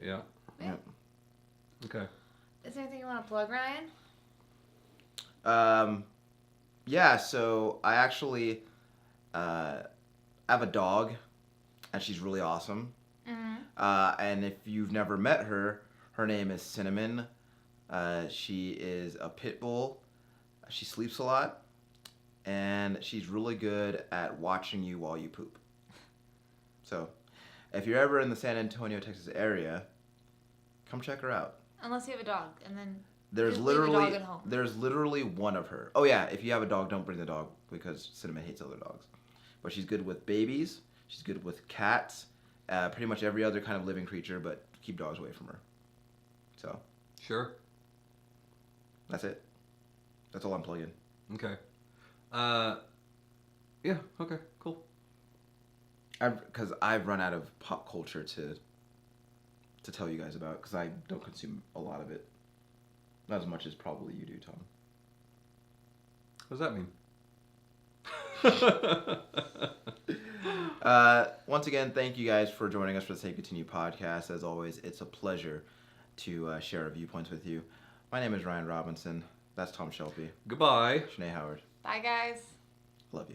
Yeah. Yeah. Okay. Is there anything you want to plug, Ryan? Yeah, so I actually have a dog, and she's really awesome. Mm-hmm. And if you've never met her, her name is Cinnamon. She is a pit bull. She sleeps a lot, and she's really good at watching you while you poop. So, if you're ever in the San Antonio, Texas area, come check her out. Unless you have a dog, and then There's just leave the literally dog at home. there's literally one of her. Oh yeah, if you have a dog, don't bring the dog because Cinnamon hates other dogs. But she's good with babies. She's good with cats. Pretty much every other kind of living creature, but keep dogs away from her. So Sure. that's it. That's all I'm plugging. Okay. Yeah. Okay. Cool. Because I've run out of pop culture to tell you guys about because I don't consume a lot of it. Not as much as probably you do, Tom. What does that mean? Once again, thank you guys for joining us for the Save Continue podcast. As always, it's a pleasure to share our viewpoints with you. My name is Ryan Robinson. That's Tom Shelby. Goodbye. Shanae Howard. Bye, guys. Love you.